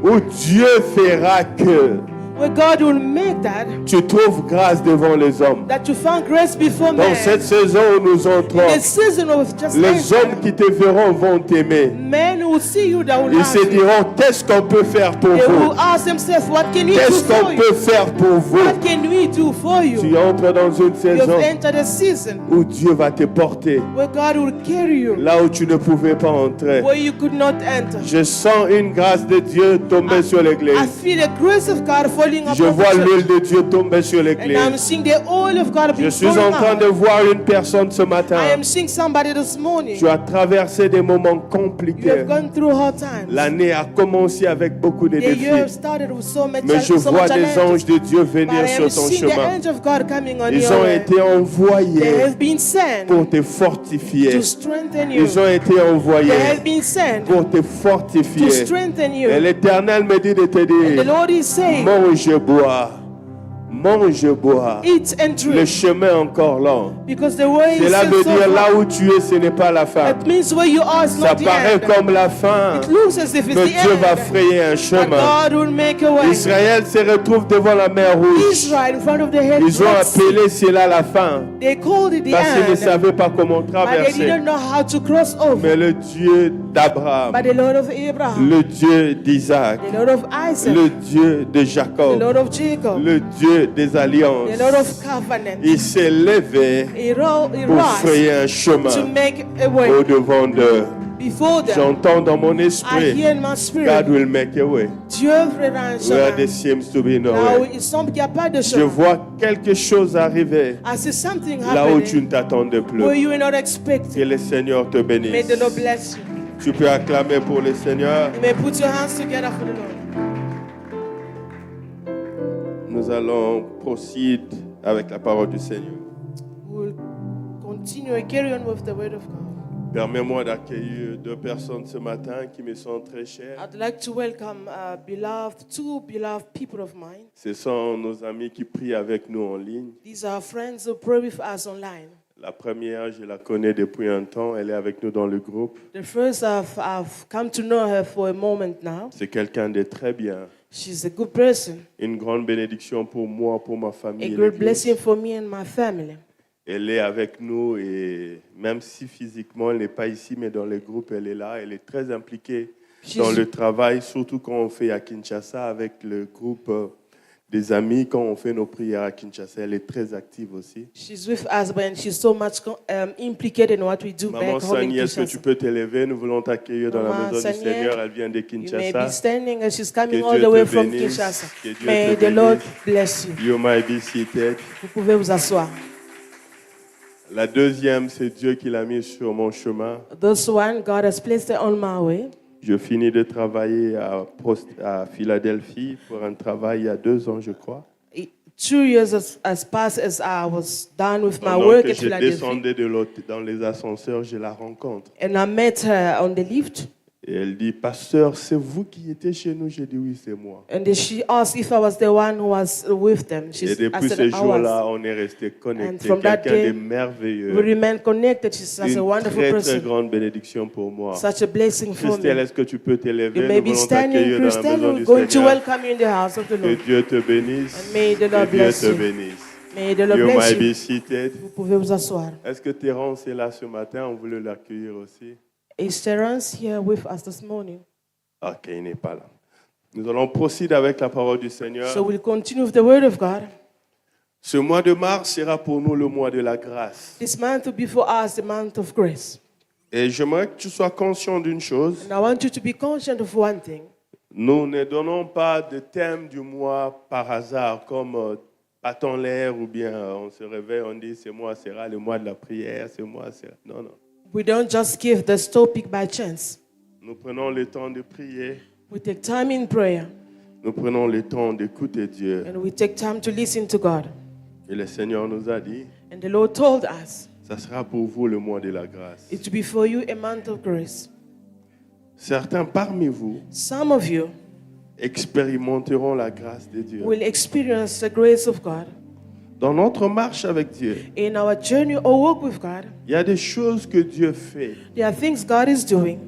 où Dieu fera que where God will make that tu trouves grâce devant les hommes. you found grace before Dans man. cette saison où nous entrons, In the season of just les entered, hommes qui te verront vont t'aimer. men will see you that will Ils love se you. diront, qu'est-ce qu'on peut faire pour They vous? will ask themselves, what can we do Qu'est-ce for qu'on you? peut faire pour vous? What can we do for you? Tu entres dans une You saison have entered a season où Dieu va te porter where God will carry you là où tu ne pouvais pas entrer. where you could not enter. Je sens une grâce de Dieu tomber sur I l'église. feel the grace of God falling falling Je upon vois the church. l'huile de Dieu tomber sur And I'm l'église. seeing the oil of God Je being suis poured en train de out. voir une personne ce matin. I am seeing somebody this morning. Tu as traversé des moments You compliqués. have gone through hard times. L'année a commencé avec beaucoup de The year défis. started with so much, Mais je so vois much des challenges. anges de Dieu But venir I sur am ton seeing the chemin. angel of God coming on Ils your ont way. été They envoyés have been sent pour te fortifier. to strengthen you. Ils ont été They envoyés have been sent pour te to fortifier. strengthen you. Et l'Éternel me dit de te And the dire, Lord is saying, mange, bois. Mange, bois. eat and Le drink. chemin est encore long. Because the way is Cela veut so dire là far. où tu es, ce n'est pas la fin. It means where you are is Ça not the paraît end. comme la fin. It looks as if it's Mais the Dieu va end. frayer un But chemin. God will make a way. Israël se retrouve devant la mer Rouge. Israel in front of the head. Ils ont appelé cela la fin. They called it the Parce qu'ils ne end. savaient pas comment But they traverser. didn't know how to cross over. Mais le Dieu d'Abraham, But the Lord of Abraham, le Dieu d'Isaac, the Lord of Isaac, le Dieu de the Jacob, Lord of Jacob, le Dieu des alliances, the Lord of covenant, il s'est levé he pour rose frayer un chemin to make a way au-devant d'eux. before them. J'entends dans mon I esprit, hear in my God spirit, will make a way Dieu fera un where there chemin. seems to be no Là où way. il semble qu'il n'y a pas de Je chemin. vois quelque chose arriver I see something là où tu happening ne t'attendais where plus. you were not expecting. Que le Seigneur te May bénisse. the Lord bless you. Tu peux acclamer pour le Seigneur. You may put your hands together for the Lord. Nous allons procéder avec la parole du Seigneur. We will continue and carry on with the word of God. Permets-moi d'accueillir deux personnes ce matin qui me sont très chères. I'd like to welcome two beloved people of mine. Ce sont nos amis qui prient avec nous en ligne. These are friends who pray with us online. La première, je la connais depuis un temps. Elle est avec nous dans le groupe. The first, I've come to know her for a moment now. C'est quelqu'un de très bien. She's a good person, Une grande bénédiction pour moi, pour ma a famille. et great l'Église. blessing for me and my family. Elle est avec nous et même si physiquement elle n'est pas ici, mais dans le groupe, elle est là. Elle est très impliquée dans le travail, surtout quand on fait à Kinshasa avec le groupe des amis. Quand on fait nos prières à Kinshasa, elle est très active aussi. She's with us, but she's so much implicated in what we do Maman back home in Sani, est-ce que tu Kinshasa. peux t'élever? Nous voulons t'accueillir dans la Maman maison Sani, du Seigneur. Elle vient de You may be Kinshasa. standing and she's coming Que all Dieu the way te from bénisse. Kinshasa. Que Dieu May te the Lord bénisse. bless you. You might be seated. Vous pouvez vous asseoir. La deuxième, c'est Dieu qui l'a mis sur mon chemin. This one, God has placed it on my way. Je finis de travailler à Philadelphie pour un travail il y a 2 ans, je crois. 2 years has passed as I was done with my Pendant work que at je Philadelphia. descendais dans les ascenseurs, je la rencontre. And I met her on the lift. Et elle dit, pasteur, c'est vous qui étiez chez nous? J'ai dit, oui, c'est moi. And then she asked if I was the one who was with them. Et I depuis said ce I jour-là, was. on est resté And connectés. from that Quelqu'un day, de merveilleux. We remain connected. She's such a Une wonderful très, très person. grande bénédiction pour moi. Such a blessing for Christelle, me. est-ce que tu peux t'élever? You may Nous be voulons standing, t'accueillir dans la Christelle. maison We're du going to Seigneur. welcome you in the house of the Que Lord. Dieu te bénisse. And may the Lord Que Dieu bless te you. bénisse. May the Lord You bless might you. be seated. Vous pouvez vous asseoir. Est-ce que Terence est là ce matin? On voulait l'accueillir aussi. Is Terence here with us this morning? Ok, il n'est pas là. Nous allons procéder avec la parole du Seigneur. So we'll continue with the word of God. Ce mois de mars sera pour nous le mois de la grâce. This month will be for us the month of grace. Et j'aimerais que tu sois conscient d'une chose. And I want you to be conscious of one thing. Nous ne donnons pas de thème du mois par hasard, comme bâton l'air ou bien on se réveille, on dit ce mois sera le mois de la prière, ce mois sera... Non, non. We don't just give this topic by chance. Nous prenons le temps de prier. We take time in prayer Nous prenons le temps d'écouter Dieu. and we take time to listen to God. Et le Seigneur nous a dit, And the Lord told us ça sera pour vous le mois de la grâce. it will be for you a month of grace. Certains parmi vous Some of you expérimenteront la grâce de Dieu. will experience the grace of God. Dans notre marche avec Dieu, In our journey or walk with God, il y a des choses que Dieu fait there are things God is doing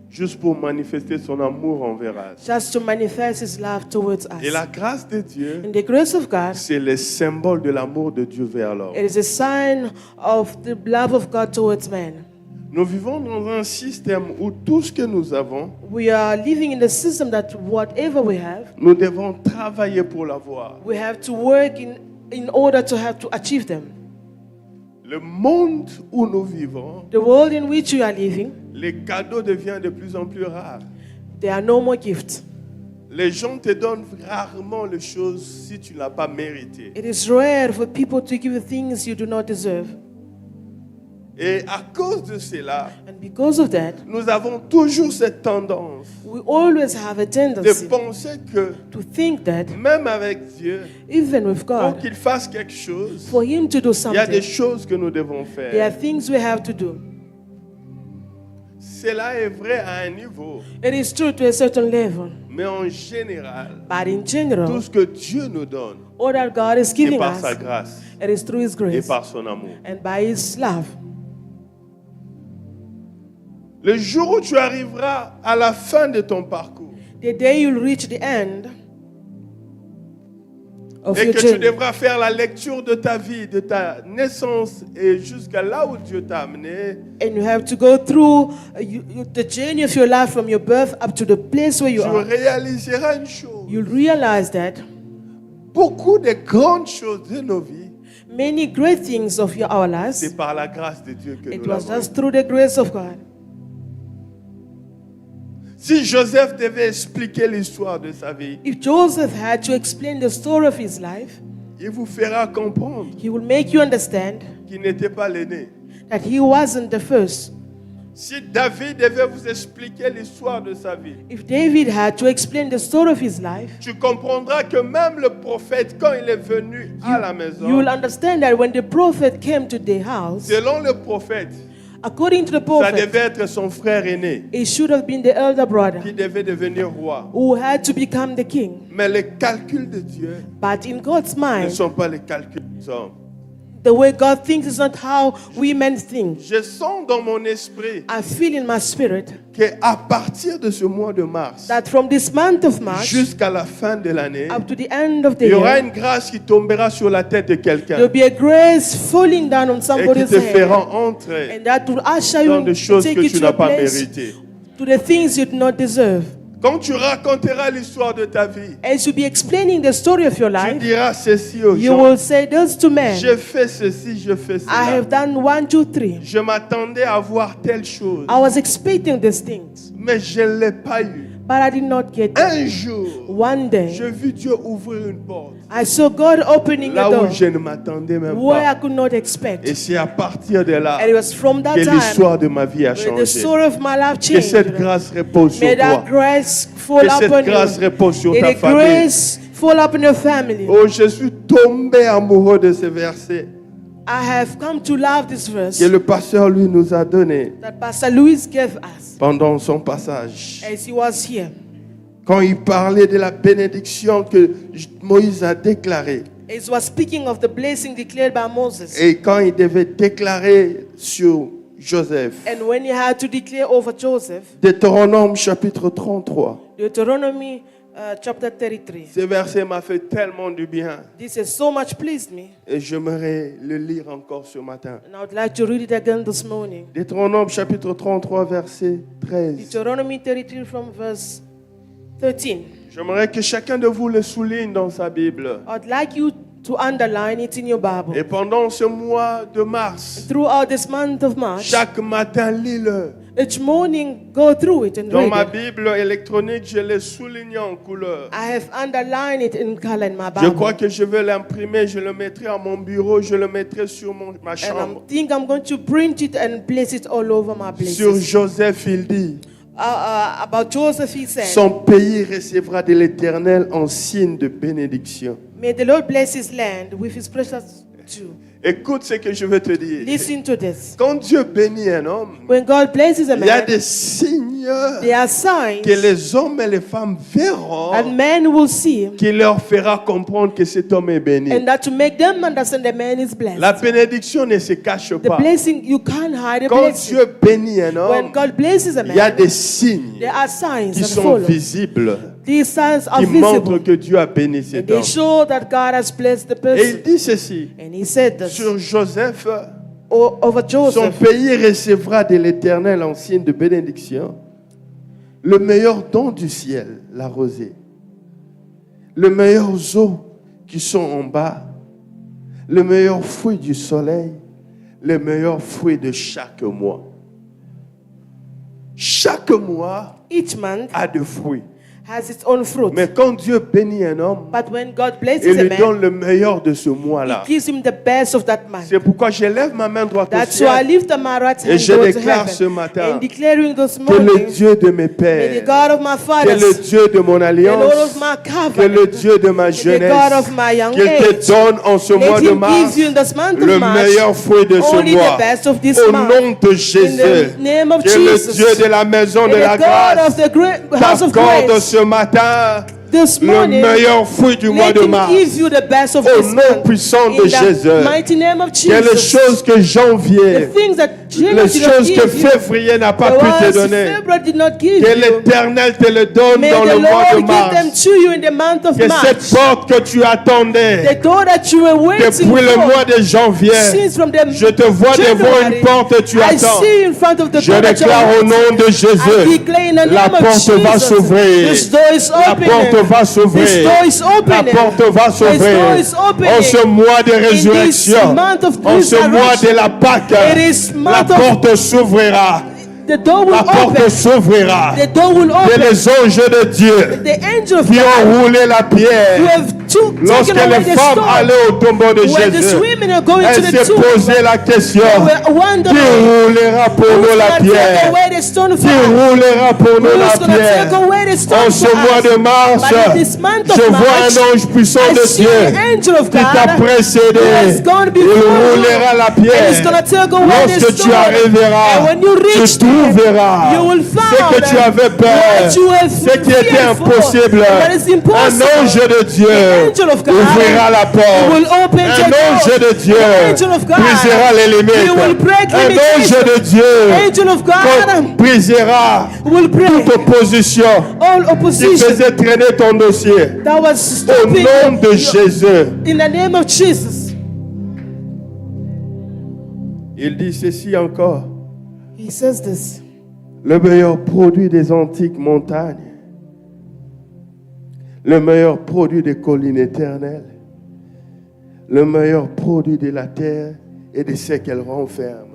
juste pour manifester son amour envers us. just to manifest His love towards Et us. la grâce de Dieu, And the grace of God, c'est le symbole de l'amour de Dieu vers l'homme. it is a sign of the love of God towards man. Nous vivons dans un système où tout ce que nous avons, We are living in a system that whatever we have, nous devons travailler pour l'avoir. we have to work in order to have to achieve them. Le monde où nous vivons, The world in which you are living, les cadeaux deviennent de plus en plus rares. there are no more gifts. Les gens te donnent rarement les choses si tu ne l'as pas mérité. It is rare for people to give you things you do not deserve. Et à cause de cela, And because of that, nous avons toujours cette tendance we always have a de tendency penser que to think that même avec Dieu, even with pour God, qu'il fasse quelque chose, for Him to do il y a des something, choses que nous devons there are faire. things we have to do. Cela est vrai à un niveau, It is true to a certain level, mais en général, but in tout general, ce que Dieu nous donne, all that God is c'est giving par us, sa grâce it is through His et grace par son amour. and by His love. Le jour où tu arriveras à la fin de ton parcours The day you'll reach the end of et your que tu journey, devras faire la lecture de ta vie, de ta naissance et jusqu'à là où Dieu t'a amené, and you have to go through the journey of your life from your birth up to the place where you tu are, réaliseras une chose. you'll realize that Beaucoup de grandes choses de nos vies, many great things of our lives, c'est par la grâce de Dieu que it nous was l'avons. just through the grace of God. Si Joseph devait expliquer l'histoire de sa vie, If Joseph had to explain the story of his life, il vous fera comprendre he will make you understand qu'il n'était pas l'aîné. that he wasn't the first. Si David devait vous expliquer l'histoire de sa vie, If David had to explain the story of his life, tu comprendras que même le prophète, quand il est venu à la maison, you will understand that when the prophet came to the house, selon le prophète, according to the ça prophet, devait être son frère aîné it should have been the elder brother qui devait devenir roi. who had to become the king. Mais les calculs de Dieu But in God's ne mind, sont pas les calculs des hommes. the way God thinks is not how we men think. Je sens dans mon esprit I feel in my spirit qu'à partir de ce mois de mars that from this month of March jusqu'à la fin de l'année, up to the end of the il y aura year, une grâce qui tombera sur la tête de quelqu'un there'll be a grace falling down on et qui somebody's te head, fera entrer and that will usher dans you des choses take que you tu to n'as a pas place, méritées. to the things you do not deserve. Quand tu raconteras l'histoire de ta vie, As you be explaining the story of your tu life, diras ceci aux you gens. will say those to men, J'ai fait ceci, je fais I cela. have done 1, 2, 3. Je m'attendais à voir telle chose, I was expecting these things, mais je ne l'ai pas eu. but I did not get Un them. jour, One day, j'ai vu Dieu ouvrir une porte I saw God opening a là où door je ne m'attendais même where I pas. could not expect. Et c'est à partir de là And it was from that que time l'histoire de ma vie a where the changé. story of my life Que cette changed. grâce repose sur May that toi. grace fall Que cette upon grâce you. repose sur May ta the famille. grace fall upon your family. Oh, je suis tombé amoureux de ce verset I have come to love this verse que le pasteur lui nous a donné that Pastor Louis gave us pendant son passage. as he was here. Quand il parlait de la bénédiction que Moïse a déclarée As he was speaking of the blessing declared by Moses. et quand il devait déclarer sur Joseph. And when he had to declare over Joseph, Deutéronome chapitre 33. Deuteronomy chapter 33. Ce verset m'a fait tellement du bien This has so much pleased me, et j'aimerais le lire encore ce matin. and I would like to read it again this morning. Deutéronome chapitre 33 verset 13. Deuteronomy 33 from verse 13. J'aimerais que chacun de vous le souligne dans sa Bible. I'd like you to underline it in your Bible. Et pendant ce mois de mars, Throughout this month of March, chaque matin, lis-le. each morning go through it and Dans ma read it. Bible électronique, je l'ai souligné en couleur. I have underlined it in color in my Je Bible. crois que je vais l'imprimer, je le mettrai à mon bureau, je le mettrai sur ma And I chambre. think I'm going to print it and place it all over my Sur places. Joseph, il dit, About Joseph, he said, son pays recevra de l'Éternel en signe de bénédiction. may the Lord bless his land with his precious dew. Écoute ce que je veux te dire. Listen to this. Quand Dieu bénit un homme, When God blesses a il y a man, des signes there are signs que les hommes et les femmes verront that men will see, qui leur fera comprendre que cet homme est béni. and that to make them understand the man is blessed. La bénédiction ne se cache The pas. blessing, you can't hide a Quand blessing. Dieu bénit un When homme, God blesses a il y a man, des signes there are signs qui that sont follow. visibles, These signs are qui montrent visible. que Dieu a béni And cet they homme. show that God has blessed the Et il person. dit ceci, And he said this sur Joseph, over son Joseph. pays recevra de l'Éternel en signe de bénédiction le meilleur don du ciel, la rosée, les meilleures eaux qui sont en bas, le meilleur fruit du soleil, les meilleurs fruits de chaque mois. Chaque mois Each month a de fruits. has its own fruit. Mais quand Dieu bénit un homme, But when God blesses il a lui man, donne le meilleur de ce mois-là. He gives him the best of that man. C'est pourquoi je lève ma main droite au That's why I ciel lift up my right et hand je towards déclare ce heaven. matin And declaring this que le morning, Dieu de mes may the pères, God of my que le fathers, Dieu de mon the Lord alliance, of my que le covenant, Dieu de ma the God jeunesse, of my young qu'il te age, donne en ce let mois de him mars give you in this month le of March meilleur fruit de ce only mois. the best of this Au month. nom de In Jésus, the name of que le Jesus, Dieu de la maison de may la the God grâce of the great house of t'accorde grace ce matin this le morning, meilleur fruit du mois let de him mars. give you the best of Au this nom month. puissant de In Jésus. the mighty name of Que les Jesus, choses que the janvier, things that les January did not choses que give you, février n'a pas the pu te ones donner, February did not give que you, l'Éternel te le donne may dans the le mois de Lord give them mars. to you in the month of Que March. cette porte que tu attendais The door that you were waiting depuis le mois for, de janvier, since from the je te vois devant January, une porte et tu I attends. see in front of the Je door that you déclare are au nom de I Jésus, declare in the la name of porte va Jesus, s'ouvrir. this door is La porte opening. va This s'ouvrir. door is La opening. porte va This door s'ouvrir. is opening. En ce mois de résurrection, month of en ce mois de la Pâque, It is la month of- porte s'ouvrira. The door will La porte open. s'ouvrira. The door will Et open. les anges de Dieu The angel of qui ont God roulé la who pierre have lorsque taken away les the femmes stone. allaient au tombeau de When the Jésus, women are going to elles the s'est tomb, posé la question, they were qui wondering, roulera pour who's nous la going to take pierre? away the stone Qui for us? roulera pour nous la Who's going to take pierre? away the stone En ce for mois us? de mars, But in this month of je vois March, un ange puissant I de see Dieu an angel of qui t'a God précédé. who is going to be Il before you. roulera la And he's going pierre. to take away the Lorsque tu stone. arriveras, And when you reach tu trouveras you will ce find que tu avais peur, what you have ce qui était feared for, impossible. what is impossible. Un ange de Dieu The angel of God ouvrira la will porte. open Un the ange door. de Dieu The angel of God brisera les he will limites. break Un limitations. ange de Dieu Angel of God brisera will break toute opposition all qui opposition faisait traîner ton dossier. that was Au stopping nom de you. Jésus. In the name of Jesus. Il dit ceci encore. He says this. Le meilleur produit des antiques montagnes, le meilleur produit des collines éternelles, le meilleur produit de la terre et de ce qu'elle renferme.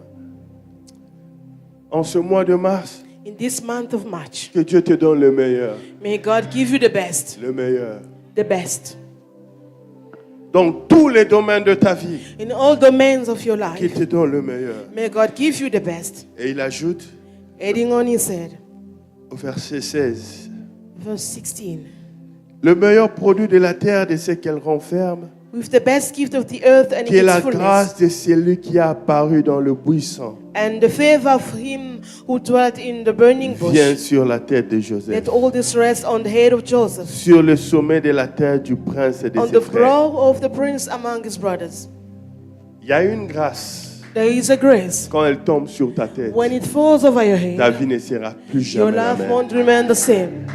En ce mois de mars, In this month of March, que Dieu te donne le meilleur, may God give you the best. le meilleur. The best. Dans tous les domaines de ta vie, In all domains of your qu'il life, te donne le meilleur. may God give you the best. Et il ajoute Adding on, he said, au verset 16, verse 16, le meilleur produit de la terre, de ce qu'elle renferme, with the best gift of the earth and qui est la its fullness, grâce de celui qui a apparu dans le buisson, and the favor of him who dwelt in the burning vient bush. sur la tête de Joseph, Let all this rest on the head of Joseph, sur le sommet de la terre du prince et de on ses the frères. brow of the prince among his brothers. Il y a une grâce, There is a grace. quand elle tombe sur ta tête, When it falls over your ta head, vie ne sera plus your jamais la life même. won't remain the same.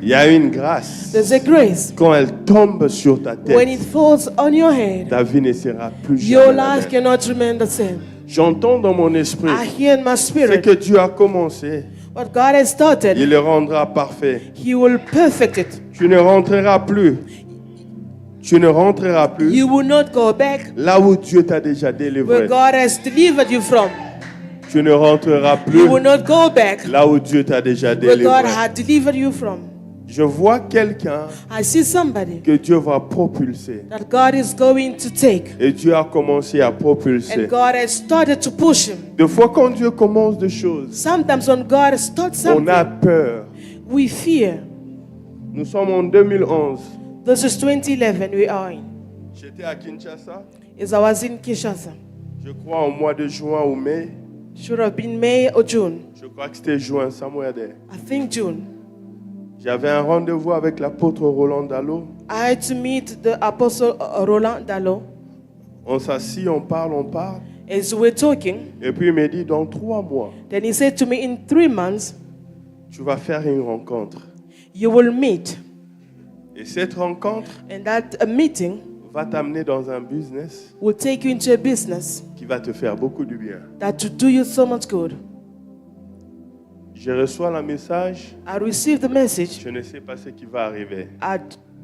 Il y a une grâce, There's a grace. quand elle tombe sur ta When it tête, falls on your head, ta vie ne sera plus your jamais la life même. cannot remain the same. J'entends dans mon esprit, I hear in my ce spirit que Dieu a commencé, what God has started, il le rendra parfait. He will perfect it. Tu ne rentreras plus. Tu ne rentreras plus You will not go back là où Dieu t'a déjà where délivré. God has delivered you from. Tu ne rentreras plus You will not go back là où Dieu t'a déjà where God délivré. had delivered you from. Je vois quelqu'un I see somebody que Dieu va propulser. that God is going to take, Et Dieu a commencé à propulser. and God has started to push him. Des fois, quand Dieu commence des choses, Sometimes when God starts on a something, peur. we fear. Nous sommes en 2011. This is 2011 we are in. J'étais à Kinshasa, As I was in Kinshasa. je crois au mois de juin ou mai. Should have been May or June. Je crois que c'était juin, somewhere there. I think June. J'avais un rendez-vous avec l'apôtre Roland Dallot. I had to meet the apostle Roland Dallot. On s'assit, on parle. As we were talking, Et puis il me dit, dans 3 mois, then he said to me, in 3 months, tu vas faire une rencontre. you will meet. Et cette rencontre And that meeting va t'amener dans un business will take you into a business qui va te faire beaucoup de bien. that will do you so much good. Je reçois le message, I received the message. je ne sais pas ce qui va arriver. I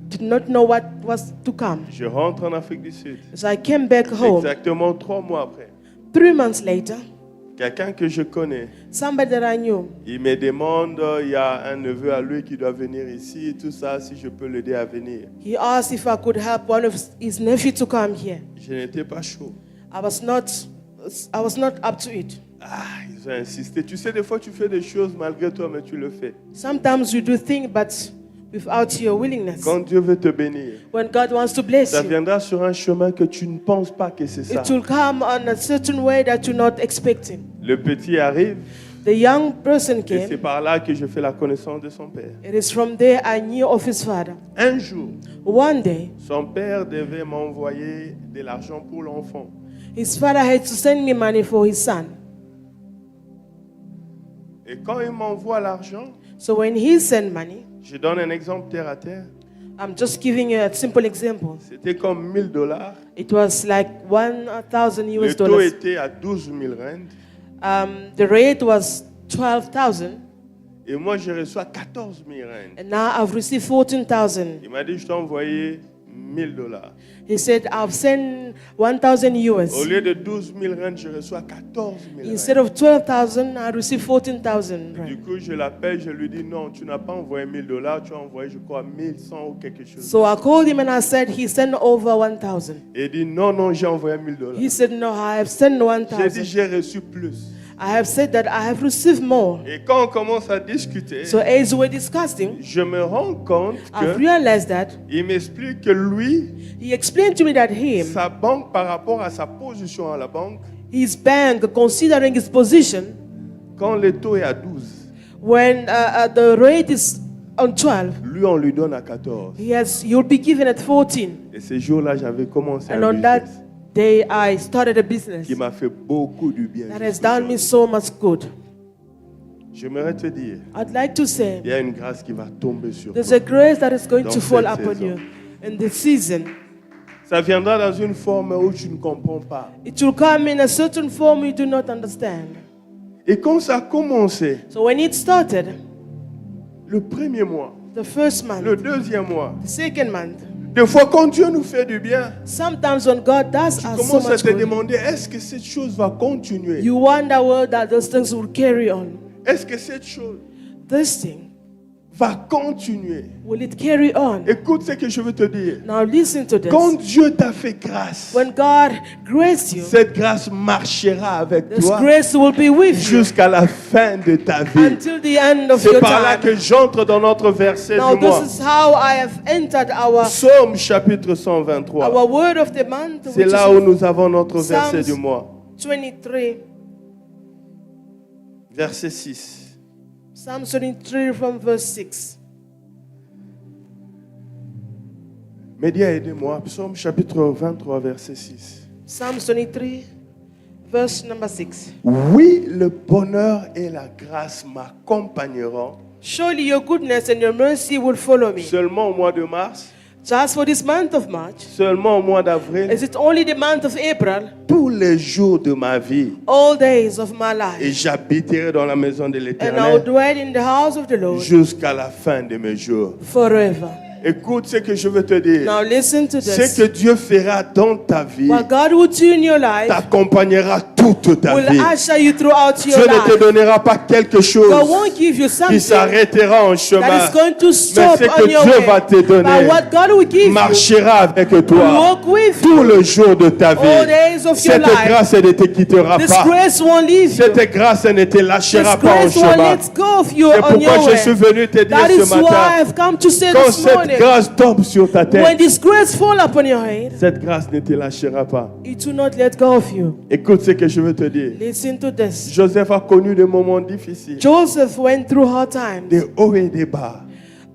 did not know what was to come. Je rentre en Afrique du Sud. So I came back home. Exactement 3 mois après. 3 months later, Quelqu'un que je connais, somebody that I knew. il me demande, il y a un neveu à lui qui doit venir ici, tout ça, si je peux l'aider à venir. He asked if I could help one of his nephews to come here. Je n'étais pas chaud. I was not up to it. Ah, ils ont insisté. Tu sais, des fois, tu fais des choses malgré toi, mais tu le fais. Sometimes you do things, but without your willingness. Quand Dieu veut te bénir, When God wants to bless ça you, viendra sur un chemin que tu ne penses pas que c'est ça. it will come on a certain way that you're not expecting. Le petit arrive, The young person et c'est came. par là que je fais la connaissance de son père. It is from there I knew of his father. Un jour, One day, son père devait m'envoyer de l'argent pour l'enfant. his father had to send me money for his son. Et quand il m'envoie l'argent, So when he sent money, je donne un exemple terre à terre. I'm just giving you a simple example. C'était comme $1000. It was like 1,000 Le US taux dollars. était à 12 000 rand. The rate was 12,000, Et moi, je reçois 14 000 rand. and now I've received 14,000. Il m'a dit, je t'ai envoyé $1000. He said, I've sent 1,000 US. Au lieu de 12 000 rand, je reçois 14 000 Instead rand. of 12,000, I received 14,000. Du coup, je l'appelle, je lui dis, non, tu n'as pas envoyé $1000, tu as envoyé, je crois, 1100 ou quelque chose. So I called him and I said, he sent over 1,000. Et il dit, non, non, j'ai envoyé $1000. He said, no, I have sent J'ai dit, 1,000. j'ai reçu plus. I have said that I have received more. Et quand on commence à discuter, So as we're discussing, je me rends compte I've que realized that il m'explique que lui, he explained to me that sa banque par rapport à sa position à la banque, his bank, considering his position, quand le taux est à 12, when the rate is on 12, lui on lui donne à 14. you'll be given at 14. Et ce jour-là, j'avais commencé And un on that business day, I started a business qui m'a fait beaucoup du bien. that has done me so much good. J'aimerais te dire, I'd like to say, il y a une grâce qui va tomber sur there's toi. a grace that is going Dans to fall cette upon saison. you in this season. Ça viendra dans une forme où tu ne comprends pas. It will come in a certain form you do not understand. Et quand ça a commencé, So when it started, le premier mois, the first le month, deuxième mois, the second month, des fois quand Dieu nous fait du bien, sometimes when God does tu us so commences à much te good, demander, est-ce que cette chose va continuer? you wonder whether those things will carry on. Est-ce que cette chose This thing, va continuer? will it carry on? Écoute ce que je veux te dire. Now listen to this. Quand Dieu t'a fait grâce, When God graced you, cette grâce marchera avec this toi grace will be with you jusqu'à la fin de ta vie. until the end of C'est your par là time. que j'entre dans notre verset Now du mois. this is how I have entered our Psaume chapitre 123. word of the month, C'est which là is où nous avons notre verset Psalms du mois. 23. Verset 6. Psalm 23 from verse 6. Média, aidez-moi. Psaume chapitre 23, verset 6. Psalm 23, verse number 6. Oui, le bonheur et la grâce m'accompagneront. Surely your goodness and your mercy will follow me. Seulement au mois de mars, Just for this month of March, seulement au mois d'avril, is it only the month of April, tous les jours de ma vie. all days of my Et life, j'habiterai dans la maison de and I will l'Éternel dwell in the house of the Lord jusqu'à la fin de mes jours. forever. Écoute ce que je veux te dire. Now listen to Ce this. que Dieu fera dans ta vie What God will do in your life t'accompagnera toute ta will vie. usher you throughout Dieu your ne te life. donnera pas quelque God chose won't give you qui something s'arrêtera en chemin. that is going to Mais stop ce que on your Dieu way. va te donner But what God will give you marchera avec will toi walk with tout you le jour de ta all vie. days of your Cette life. grâce elle ne te quittera This pas. grace won't leave you. Cette grâce elle ne te This lâchera pas en grace won't chemin. let go of you C'est on pourquoi your je suis way. venu te dire That ce is why matin, I've come to say quand this cette morning, grâce tombe sur ta tête, when this grace fall upon your head, cette grâce ne te lâchera pas. it will not let go of you. Écoute ce que je veux te dire. Listen to this. Joseph a connu des moments difficiles, Joseph went through hard times. des hauts et des bas,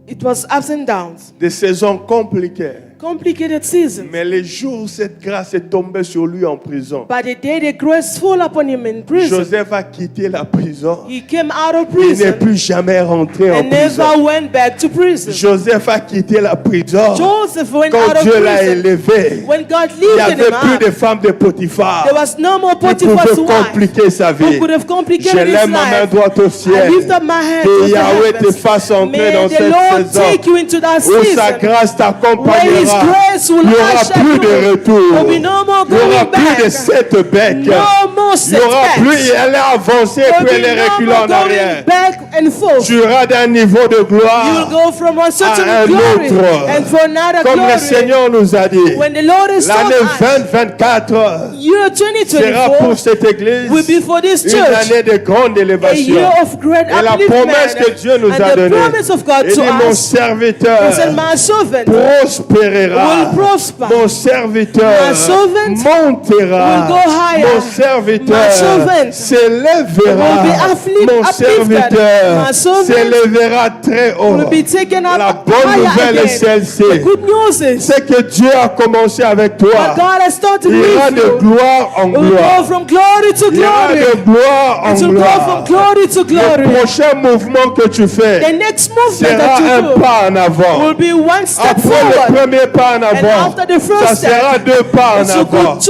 It was ups and downs, des saisons compliquées. complicated seasons. Mais les jours où cette grâce est tombée sur lui en prison, But the day the grace fall upon him in prison, Joseph a quitté la prison. he came out of Il n'est prison plus jamais rentré en and prison. never went back to prison. Joseph a quitté la prison. Joseph went out Quand of Dieu l'a prison. élevé, When God il n'y lifted avait him plus up, de femmes de Potiphar there was no more qui Potiphar's pouvaient wife compliquer sa who vie. could have Je complicated his lève ma main life. droite au I ciel. lift up my hands Que to the Yahweh te heavens. fasse entrer May dans the cette Lord saison take you into that où sa season grâce where His His grace will Il n'y aura usher plus you. de retour. There will be no more Il n'y aura going plus de back. setback. No more Il n'y aura plus, setbacks. elle est avancée There puis will elle est be no reculée more en arrière. going back and forth. Tu iras d'un niveau de You will gloire go from one certain à un glory autre. and for another Comme le glory. Seigneur nous a dit. When the Lord is told L'année us, 2024 year sera pour 2024 cette église will be for this une church année de grande a élévation. year of great Et la promesse que Dieu nous upliftment. a And the donnée, promise of God il to dit mon us serviteur is that my servant prospérera. will prosper. Mon serviteur My servant montera. will go higher. Mon serviteur My servant s'élèvera. will be Mon uplifted. serviteur My servant s'élèvera très haut. will be taken up La bonne higher nouvelle est again. celle-ci. The good news is C'est que Dieu a commencé avec toi. that God has started Il ira with de you. gloire en It will gloire. go from glory to Il ira glory. de gloire en It will go gloire. from glory to Le glory. prochain mouvement que tu fais The next movement sera that un you do pas en avant. will be one step Après le forward. premier pas en avant, after the first ça step, sera deux pas en It will avant. be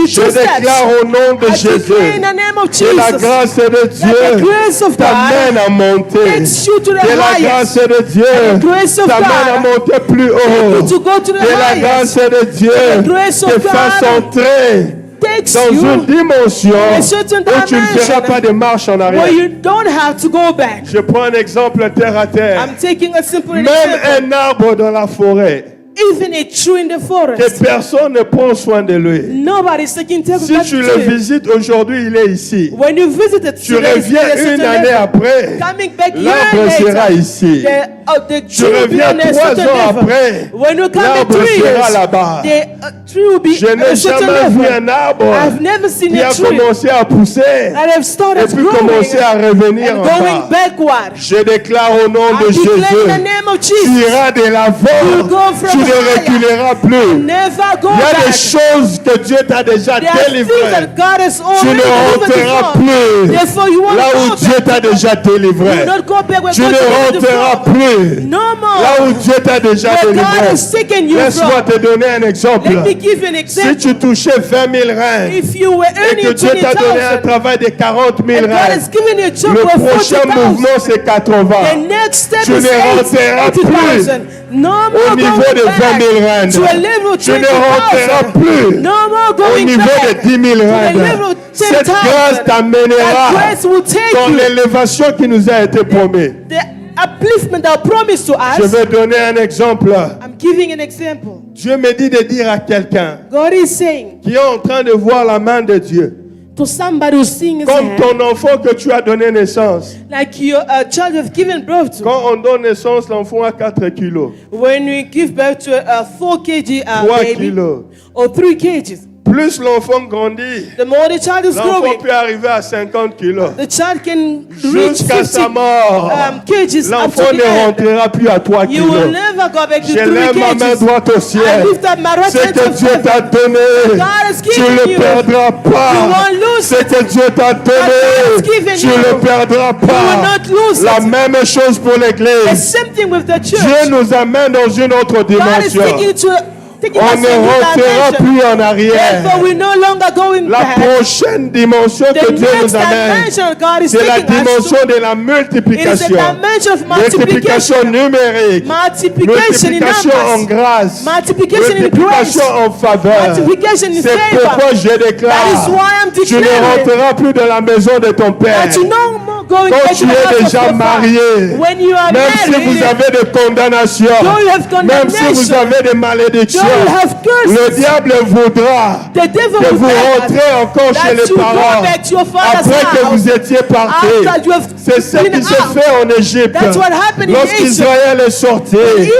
Je two steps. déclare au nom de I Jésus declare in the name of que la Jesus grâce de that the Dieu grace of t'amène God à monter. takes you to the Que la highest. grâce de Dieu And the grace of t'amène à God monter plus haut. to go to the Que la grâce highest. de Dieu The grace of te fasse God entrer takes dans you une dimension in a certain où tu ne feras dimension pas de marche en arrière. where you don't have to go back. Je prends un exemple terre à terre. I'm taking a simple Même example. un arbre dans la forêt, Even a tree in the que forest, personne ne prend soin de lui. nobody's taking care of Si that tu le tree. visites aujourd'hui, il est ici. When you visit it, Tu reviens une année après, coming back l'arbre year sera later, ici. the Tu tree will be reviens on a 3 certain ans level. après, When you come back l'arbre 3 sera years, là-bas. the tree will be Je on a n'ai certain jamais vu level. un arbre I've never seen qui a a tree commencé à pousser that have et started puis growing commencé à revenir and en going bas. backward. Je déclare au nom I de declare in the Jésus, name of tu Jesus, iras de You l'avant, go from tu ne higher. reculeras plus. never go Il y a des back. choses que Dieu t'a déjà There are things délivrées. that God has Tu already ne delivered renteras before. plus Therefore, you won't là où go Dieu back. t'a déjà You délivré. will not go back where Tu God ne delivered renteras before. plus No là more. où Dieu t'a déjà Where God délivré. has taken you Laisse-moi from. te donner un exemple. Let me give you an Si example. tu touchais 20 000 reins If you were et que earning Dieu t'a donné un 20,000 travail de 40 000 and God reins, has given you a job le for prochain 40,000, mouvement c'est 80. the next step Tu is ne renteras plus 80,000. No more au niveau going de 20 back 000 reins. to a level of Tu ne renteras 20,000. plus No more au going niveau de back 10 000 to the level reins. of Cette 10,000. grâce t'amènera That grace will take dans you. l'élévation qui nous a été promise. The upliftment that promised to Je us. vais donner un exemple. I'm giving an example. Dieu me dit de dire à quelqu'un God is saying qui est en train de voir la main de Dieu, to somebody who's seeing his comme hand, ton enfant que tu as donné naissance. like your child you've given birth to. Quand on donne naissance, l'enfant a 4 kilos, When we give birth to a 4 kg 3 baby kilos. or 3 kgs, Plus l'enfant grandit, the more the child is l'enfant growing, peut arriver à 50 kilos. the child can reach Jusqu'à 50 sa mort, kgs up l'enfant to the ne end. rentrera plus à 3 You will kilos. never go back to Je 3 lève ma main kgs. droite au I ciel. lift up my right Ce hand que to Dieu heaven. t'a donné, God has tu ne given le you. perdras You pas. won't lose Ce que Dieu t'a God has donné, given tu you. ne le perdras will pas. not lose La it. même chose pour The l'Église. same thing with the church. Dieu nous amène dans une autre God is dimension. taking On us ne to a new rentrera dimension. plus en arrière. Therefore, we're no longer going La back. prochaine dimension que The Dieu next nous amène, dimension God is c'est la taking us dimension to. de la It is a multiplication. dimension of Multiplication multiplication. numérique. Multiplication in Multiplication en numbers. grâce. Multiplication in grace. Multiplication en faveur. Multiplication in C'est favor. pourquoi je déclare, That is why I'm tu ne declaring rentreras plus dans la maison de ton père. that you no more going Quand back tu to the es house of déjà your marié, father. When you are même si married, vous avez des condamnations, though you have même si vous condemnation, avez des malédictions, though you have curses, le diable voudra the devil que will vous beg rentrez encore that chez les you go parents back to your father's après que house vous étiez partis. after you have C'est ce been qui s'est out. fait en Égypte. That's what happened in Lorsqu'Israël est sorti,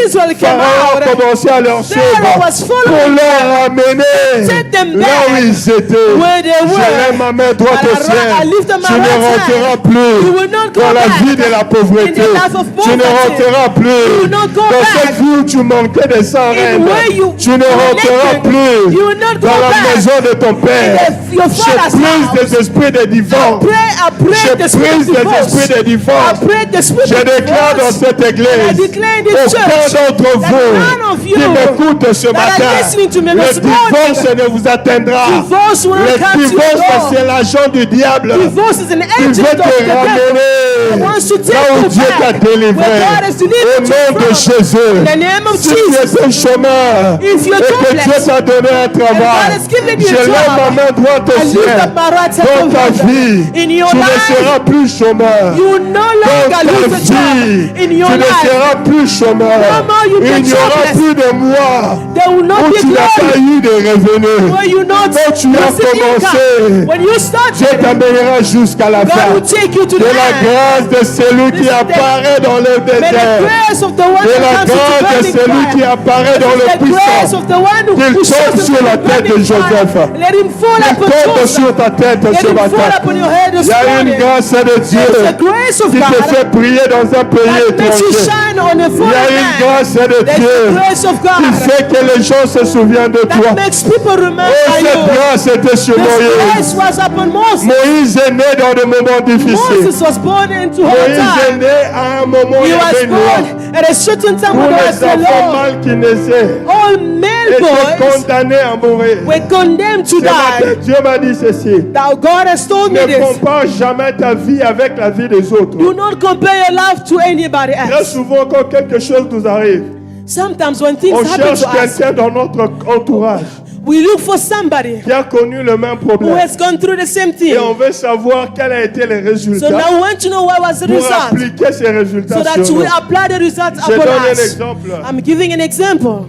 Israel came Pharaon out, a commencé à leur suivre Pharaoh was pour following leur amener Take them là où back ils étaient. where they were. Je lève ma main droite And au I ciel. lift up my Tu ne right hand. rentreras You plus will not go dans la back vie de la pauvreté. in the life of Tu ne poverty. rentreras You plus will not go dans back cette vie où tu manquais de sang reine. where you Tu ne rentreras naked. plus You will not go dans la back maison de ton père. in your Je father's prise house. des esprits de divorce. I pray the Je spirit prise of des divorce. esprits de I divorce. pray the spirit Je of déclare dans divorce. cette And I église, declare in this aucun church d'entre that vous none of you qui m'écoute ce that are matin, listening to me le this morning, divorce ne vous atteindra. divorce will not Le come to divorce, your door. c'est l'agent du diable Divorce is an qui agent veut of te the devil ramener wants to take là où you Dieu t'a back délivré. where God has Au delivered nom you de from. Jésus. In the name of Si tu Jesus. es un chômeur If you're et que Dieu jobless, t'a donné un God travail, has given you je a lève job, ma main droite au I lift ciel. up my right hand Dans to ta heaven. vie, In your tu ne life, seras plus chômeur. you will no Dans longer ta lose a vie, job. In your tu ne life, seras plus chômeur. No more you Il get n'y aura jobless. plus de mois there will not où be tu n'as pas glory eu de revenus. where you not Quand tu as losing commencé, income. When you start, Dieu t'amènera jusqu'à la God fin. will take you to De the la end. grâce de celui qui This is the- apparaît dans le May the désert. grace of the one De la that comes grâce into de burning celui qui fire. apparaît dans le The grace puissant. of the one who Qu'il pushes tombe us sur into la the tête de burning fire. Joseph. Let him fall Qu'il upon tombe Joseph. sur ta tête Let ce him fall matin. upon your head Il this y a une morning. grâce de Dieu It's the grace of qui te God fait prier dans un pays that makes you étranger. shine on a Il y foreign a une land. grâce de There's Dieu the grace of qui God fait que les gens se souviennent de toi. that makes people remember Oh, cette you. grâce était sur This grace Moïse. was upon Moses. Moïse est né dans des moments difficiles. Moses was born into hard Moïse est time. né à un moment où il He y was avait une loi. born at a certain time Tous when there les was a enfants law. mâles qui naissaient All male étaient boys condamnés à mourir. were condemned to Ce matin, die. Dieu m'a dit ceci. Now God has told me Ne this. compare jamais ta vie avec la vie des autres. Do not compare your life to anybody Très else. souvent, quand quelque chose nous arrive, Sometimes when things on happen cherche to us, quelqu'un dans notre entourage we look for somebody qui a connu le même who problème. has gone through the same thing. Et on veut savoir quels ont été les So résultats now we want to know what was the pour result, appliquer ces résultats so that sur we nous. apply the results Je upon donne un us. exemple. I'm giving an example.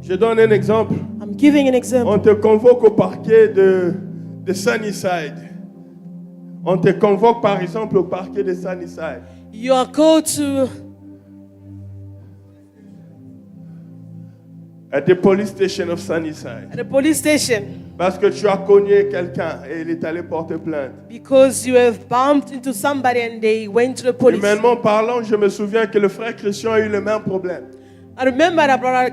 Je donne un exemple. I'm giving an example. On te convoque au parquet de Sunnyside. On te convoque par exemple au parquet de Sunnyside. You are called to At the police station of Sunnyside. the police station Parce que tu as cogné quelqu'un et il est allé porter plainte. because you have bumped into somebody and they went to the police. Humainement parlant, je me souviens que le frère Christian a eu le même problème. I remember that brother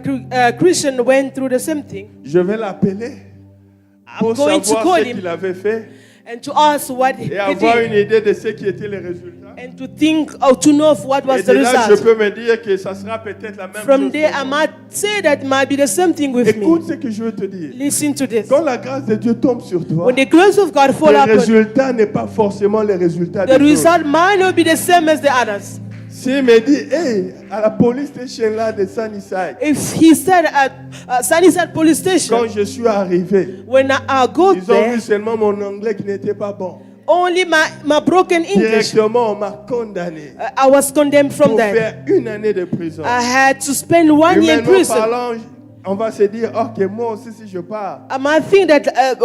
Christian went through the same thing. Je vais l'appeler pour I'm going to savoir call ce him qu'il avait fait and to ask what he et avoir did une idée de ce qui étaient les résultats. and to think or to know of what Et was de the là, je result. peux me dire que ça sera peut-être la même From chose. there, I pour moi. might say that might be the same thing with Écoute me. ce que je veux te dire. Listen to this. Quand la grâce de Dieu tombe sur toi, When the grace of God fall les upon you, résultats n'est pas forcément les résultats the des autres. result might not be the same as the others. S'il me dit, hey, à la police station là de Sunnyside, If he said at Sunnyside police quand station, je suis arrivé, when I go ils ont vu there, seulement mon anglais qui n'était pas bon. only my broken English, Directement, on m'a condamné I was condemned from pour there. faire 1 année de prison. I had to spend 1 year in Humainement prison. parlant, on va se dire, ok, moi aussi si je pars, I might think that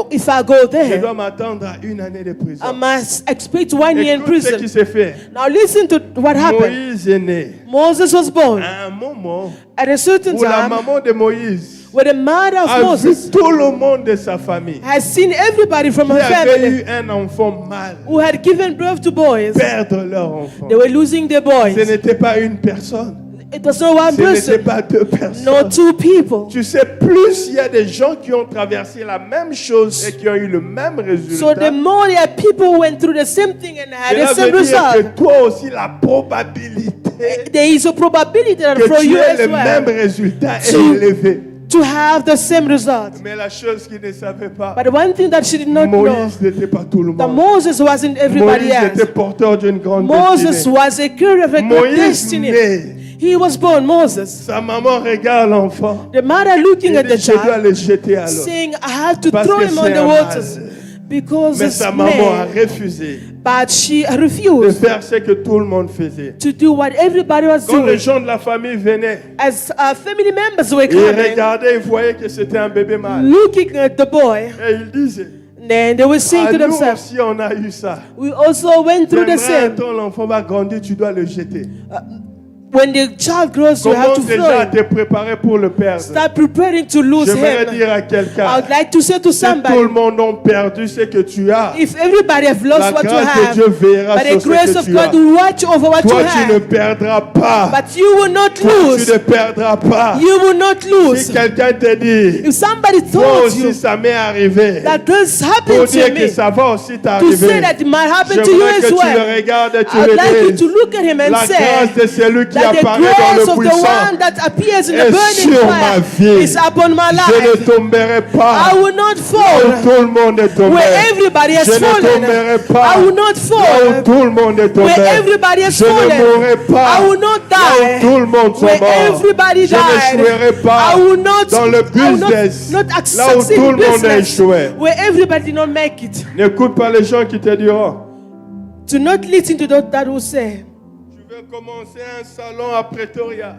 if I go je there, dois m'attendre à 1 année de prison. I must expect 1 year in Écoute ce qui prison. s'est fait. Now listen to what happened. Moïse est né Moses was born à un moment at a certain où la time maman de Moïse where the mother of a vu Moses tout le monde de sa famille has seen everybody from qui her avait family eu un enfant mâle who had given birth to boys. perdre leur enfant. They were losing their Ce boys. n'était pas une personne, It was not one ce n'était person, pas 2 personnes. nor 2 people. Tu sais, plus il y a des gens qui ont traversé la même chose et qui ont eu le même résultat, So the more there are people who went through the same thing and had cela the same veut dire result, que toi aussi la probabilité there is a probability that que for tu you aies as le même well résultat est To- élevé. to have the same result. Mais la chose qu'il ne savait pas, But one thing that she did not know, Moïse n'était pas tout le that monde. Moses wasn't everybody Moïse était else. porteur d'une grande Moses destinée. was a carrier of a great Moïse destiny. naît. He was born Moses. Sa maman regarde l'enfant. The mother looking Il at the dit, je dois child, le jeter à l'eau. saying, I have to Parce throw que him on c'est the un waters mâle. because Mais it's sa maman a man. refusé But she de refused faire ce que tout le monde faisait. to do what everybody was Quand les doing. gens de la famille venaient, As family members were ils coming, regardaient, ils voyaient que c'était un bébé mâle. looking at the boy, Et ils disaient, then they were saying ah, to nous themselves, aussi on a eu ça. we also went through the J'aimerais same. ton l'enfant va grandir, tu dois le jeter. When the child grows, you have Commence to throw déjà à him. te préparer pour le perdre. Start preparing to lose J'aimerais him. dire à quelqu'un, I would like to say to si tout le somebody, monde a perdu ce que tu as, if everybody have lost la what you grâce de have, Dieu veillera but the sur ce grace que of tu God as. will watch over what you Toi, tu ne have. perdras pas. But you will not Toi, tu lose. ne perdras pas. You will not Si lose. quelqu'un te dit, If somebody moi told aussi you ça m'est arrivé, that this pour happened to dire que me, ça va aussi to t'arriver, say that it might happen to you j'aimerais que as tu well, le regardes et tu I'd le like you dises. to look at him and La say grâce de celui qui that the apparaît dans grace le of the puissant one that appears in est the burning sur ma fire vie. is upon my Je ne life. tomberai pas I will not là où fall tout le monde est tombé. where everybody has Je ne fallen. tomberai pas I will not là où fall tout le monde est tombé. where everybody has Je ne fallen. mourrai pas I will not là die où tout le monde sont where morts. everybody Je died. n'échouerai pas I will not, dans le I will business not là où succeed tout in le monde a business échoué. where everybody did not make it. N'écoute pas les gens qui te diront Do not listen to those that will say, tu veux commencer un salon à Pretoria.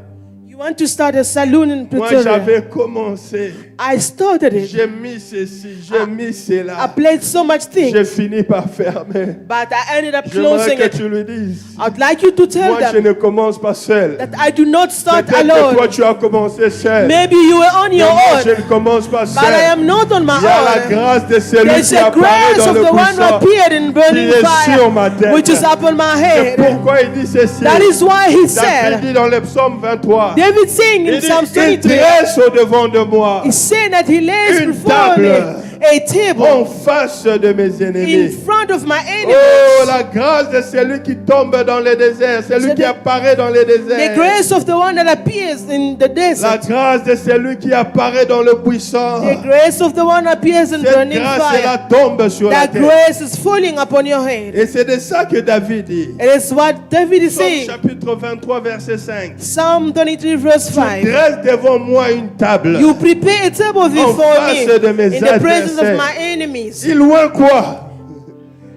you want to start a saloon in Moi Pretoria. j'avais commencé. I started it. J'ai mis ceci, j'ai mis I cela. played so much J'ai things, fini par fermer. but I ended up J'aimerais closing que it. tu lui dises. I'd like you to tell Moi je them ne commence pas seul. that I do not start Peut-être que toi alone. tu as commencé seul. Maybe you were on Mais your moi je own, ne commence pas seul. but I am not on my Il y a la own. grâce de celui There's qui a apparaît grace dans of le the one who puissant. appeared in burning Qui est sur ma fire, tête. which is upon my C'est head. pourquoi il dit ceci. That is why he David said, dit dans le psaume 23. David sing Il in dit, Psalm il 23, dresse au devant de moi he's saying that he lays une before table me a table en face de mes in ennemis. front of my enemies. Oh, la grâce de celui qui tombe dans les déserts, celui C'est qui de- apparaît dans les The déserts. grace of the one that appears in the La desert. grâce de celui qui apparaît dans le puissant. The grace of the one that appears in Cette burning grâce, fire. elle tombe sur la That tête. grace is falling upon your head. Et c'est de ça que David dit. It is what David is Psaume saying. chapitre 23, verset 5. Psalm 23 verse 5. Dresse devant moi une table. You prepare a table before face me de mes in the presence of adversaires. my enemies. Il loin quoi?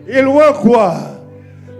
Il loin quoi?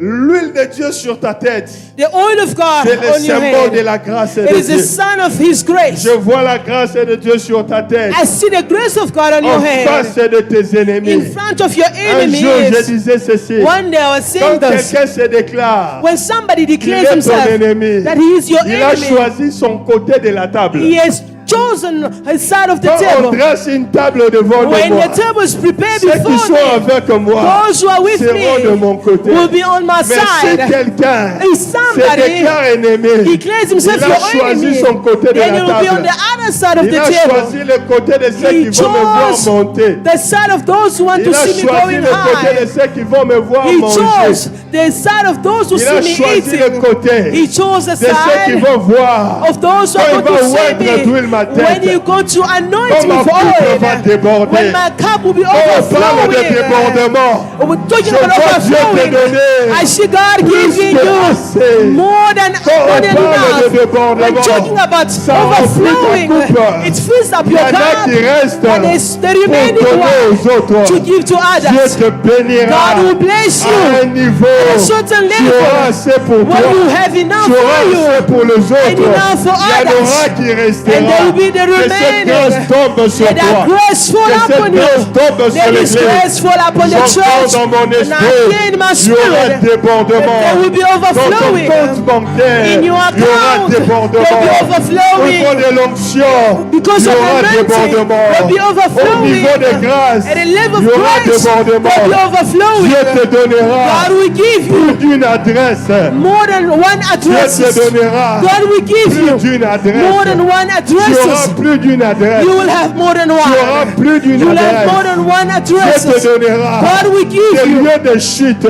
L'huile de Dieu sur ta tête. The oil of God C'est le on your symbole de head. la grâce de It is the Dieu. sign of His grace. Je vois la grâce de Dieu sur ta tête. I see the grace of God on your En face head. de tes In ennemis. front of your Un jour, je enemies. disais ceci. One day I was saying Quand this. quelqu'un se déclare, When somebody il declares est ton himself ennemi. that he is your Il a enemy, choisi son côté de la table. he has chosen his side of the Quand on table. dresse une table devant de When moi, the table is prepared ceux qui before sont me, avec moi those who are with seront de mon me côté. will be on my Mais si side. quelqu'un If se somebody déclare ennemi, declares himself il a your choisi enemy, son côté de then la he will be on table. the other side of Il the a choisi table. le côté de ceux He qui vont me voir chose monter. the side of those who want Il to a see me choisi going le côté de high. ceux qui vont me voir He manger. chose the side of those who Il a see me choisi le eating. côté He chose the de ceux qui side vont voir of those who quand are il going va to see oindre d'huile me ma tête. when you go to anoint Quand me ma for coupe va oil. déborder. When my cup will be Oh, parle de overflowing. débordement. We're talking Je about vois Dieu te overflowing. donner I see God plus giving que you assez. more than Quand on enough. parle de We're débordement, talking about ça remplit ta overflowing. coupe. It fills up Il y your en a cup. qui restent And it's the pour remaining donner one aux autres. to give to Dieu others. te bénira God will bless à you un niveau. at a certain Tu level auras assez pour when toi. you have enough Tu auras for you. assez pour les autres. and enough for Il y en aura others. qui And restera. there will be the Que cette remaining. grâce tombe sur Let toi. that grace fall Que cette upon you. grâce tombe sur Let His l'église. grace fall upon the J'entends church. dans mon And I esprit, hear in my il y aura spirit débordement. that there will be Dans ton overflowing. compte bancaire, In your il y aura account, débordement. there will be Au overflowing. niveau de l'onction, Because il y of aura anointing, débordement. there will be Au overflowing. niveau de grâce, At a level il y of aura grace, there will be débordement. overflowing. Dieu te donnera God will give you plus d'une adresse. more than one Dieu address. te donnera God will give plus you d'une adresse. more than one Tu auras addresses. plus d'une adresse. You will have more than Tu auras one. plus d'une You will have more adresse. than one Dieu te addresses. donnera God will des give you lieux de chute.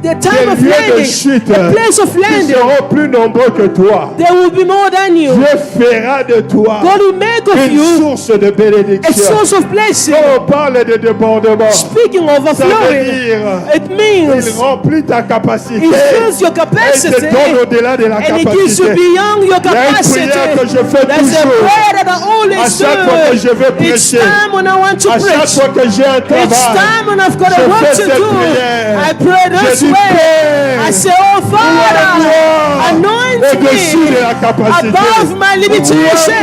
the time of lieux de landing, chute the place of qui landing. seront plus nombreux que toi. There will be more than you. Dieu fera de toi God will make of une you source de a bénédiction. source of blessing. Quand on parle de débordement, Speaking of ça veut overflowing, dire it il means remplit ta capacité it fills your et il te capacity donne au-delà de la and it gives you capacité. beyond your Il y a une capacity. prière que je fais There's a toujours. prayer that I À always chaque fois que je vais do. Each prêcher, time when I want to à chaque preach, fois que j'ai un each travail, time when I've got je a work fais to cette do, prière. I pray Je this dis, way. Père, I say, oh Father, anoint au-dessus me de la capacité, above my limitation.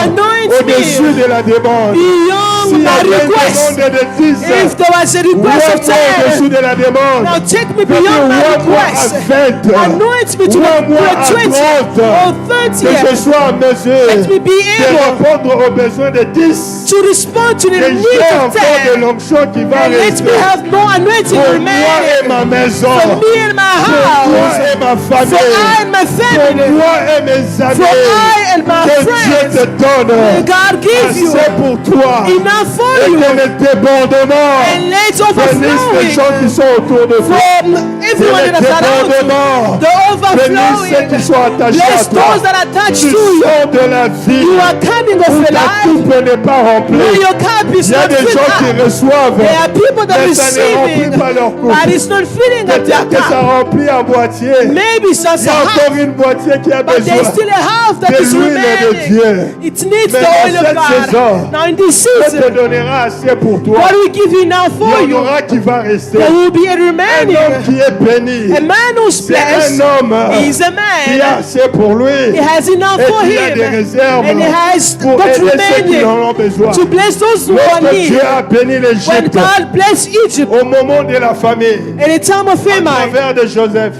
Anoint au-dessus me de la demande. beyond S'il y my avait une request. demande de 10, If there was a request of au-dessus 10, de la demande. now take me Je dis, beyond my ouvre-moi à request. 20, Anoint me to ouvre-moi à 20 30, or que je 30 sois en mesure Let me be de able répondre aux besoins de 10. to respond to the Que need j'ai of encore de 10. l'onction qui va And let me rester have more anointing pour moi et remaining ma maison, for me and my pour moi house, et ma for famille, I and my pour family, moi et mes for amis. I said, my Que Dieu friends, te donne may God give you assez pour toi. enough for Et you. que les débordements And let it bénisse les gens qui overflowing sont autour de toi. from everyone Que les that is around you. débordements The bénisse ceux qui overflowing. sont attachés à Bless toi. those that are attached Tu to you. sors de la vie You are coming où off a ta life coupe n'est pas remplie. where your cup is Il y a not des filled gens qui up. reçoivent, There are people that mais ça ne receiving, remplit pas leur coupe. but it's not filling up their Peut-être que ça cup. remplit à moitié. Maybe Il just y a a half, encore une moitié qui a but there's besoin. still a half that de is l'huile de Dieu. remaining. It needs Mais the dans oil of cette God. saison, Now in this Dieu te season, donnera assez pour toi. what we give you now for Il y en you, aura qui va rester. there will be a Un homme remaining. qui est béni. A man who's C'est un blessed, homme he's a qui a man. assez pour lui. He has enough Et for qui a him, des réserves and he has pour got aider ceux qui en remaining ont besoin. to bless those who are Lorsque in Dieu need. a béni When l'Égypte God blessed Egypt au moment de la famine, in a time of à famine, travers de Joseph,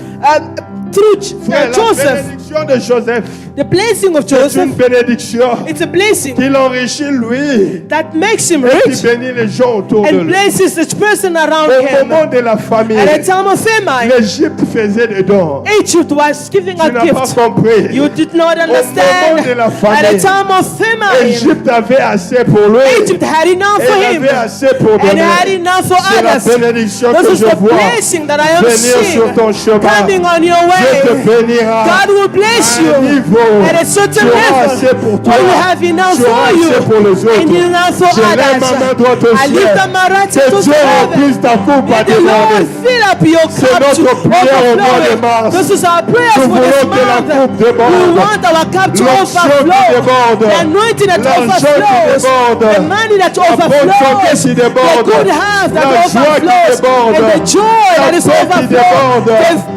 through frère, la Joseph, bénédiction de Joseph, the blessing of c'est une Joseph, bénédiction it's a blessing qui l'enrichit lui that makes him et qui rich bénit les gens autour de and lui. blesses the person around Au him. moment de la famine, At a time of famine, l'Égypte faisait des dons. Egypt was giving Tu a n'as pas gift. compris. You did not moment understand. de la At a famine, time of famine, Égypte avait assez pour lui. Egypt had enough Et for il him avait assez pour and donner. had enough for C'est la others. bénédiction This que is je the vois blessing that I am venir seeing sur ton chemin. coming on your Dieu te way. bénira. God will bless À un you niveau, at a tu certain auras assez level pour toi. where you have enough Tu auras for assez pour les you and autres. enough for Je lève ma main droite au others. I lift ciel. up my right hand Que to Dieu heaven. remplisse ta coupe à May the Lord déborder. fill up your C'est cup to notre prière au mois de overflow. mars. This is our prayer Nous for this voulons que la month. coupe déborde. We want our cup to L'onction qui overflow. déborde. The anointing that L'argent qui overflows. déborde. The money that La bonne santé overflows. qui The déborde. good health that La joie qui overflows. déborde. And the joy La that is paix qui overflowing. déborde.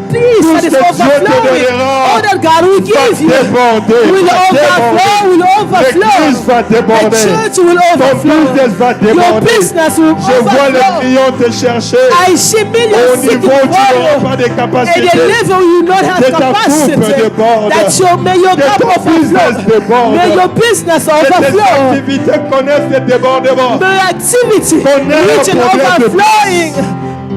The peace Tout that ce is que Dieu te overflowing. donnera All that God will va give you déborder. will va overflow, déborder. will overflow. L'église va The déborder. church will Ton overflow. business va Your déborder. business will Je vois les overflow. clients te chercher. I see Au millions seeking niveau où tu for n'auras you. pas de At capacité. the level you not have Que ta coupe capacity, déborde. that may your Que cup ton business overflow. déborde. May your business Que tes overflow. activités connaissent des débordements. May your activity Qu'on ait reach un and problème de overflowing.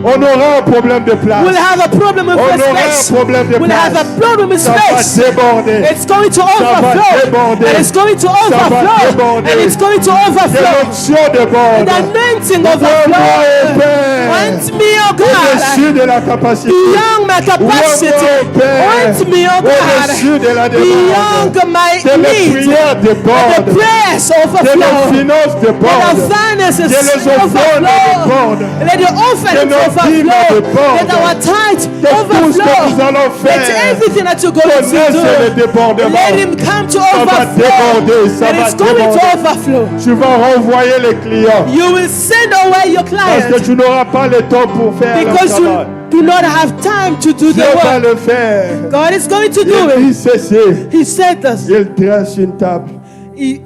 On aura un problème de place. We'll have a problem with On this aura space. un problème de We'll have a place. problem with Ça va space. déborder. It's going to va overflow. déborder. And it's going to Ça va overflow. déborder. And it's going to Que overflow. l'onction déborde. And the anointing Roi overflow. et Père. Want me, oh God. Au-dessus de la capacité. Beyond my capacity. Roi et Père. Want me, oh Au-dessus God. de la demande. Beyond my Que les needs. prières The débordent. prayers Que les overflow. finances Let the débordent. finances Que les offrandes overflow. débordent. Let the offerings nos dîmes overflow. débordent. Let our tithes Que tout ce que nous overflow. allons Let faire everything that you're going connaisse le to do, débordement. let him come to Ça va overflow. déborder, ça And va it's going to déborder. overflow. Tu vas renvoyer les clients. You will send away your Parce que clients tu n'auras pas le temps pour faire le because you travail. do not have time to do Dieu the va work. le faire. God is going to do Il dit it. ceci. He said this. Il dresse une table He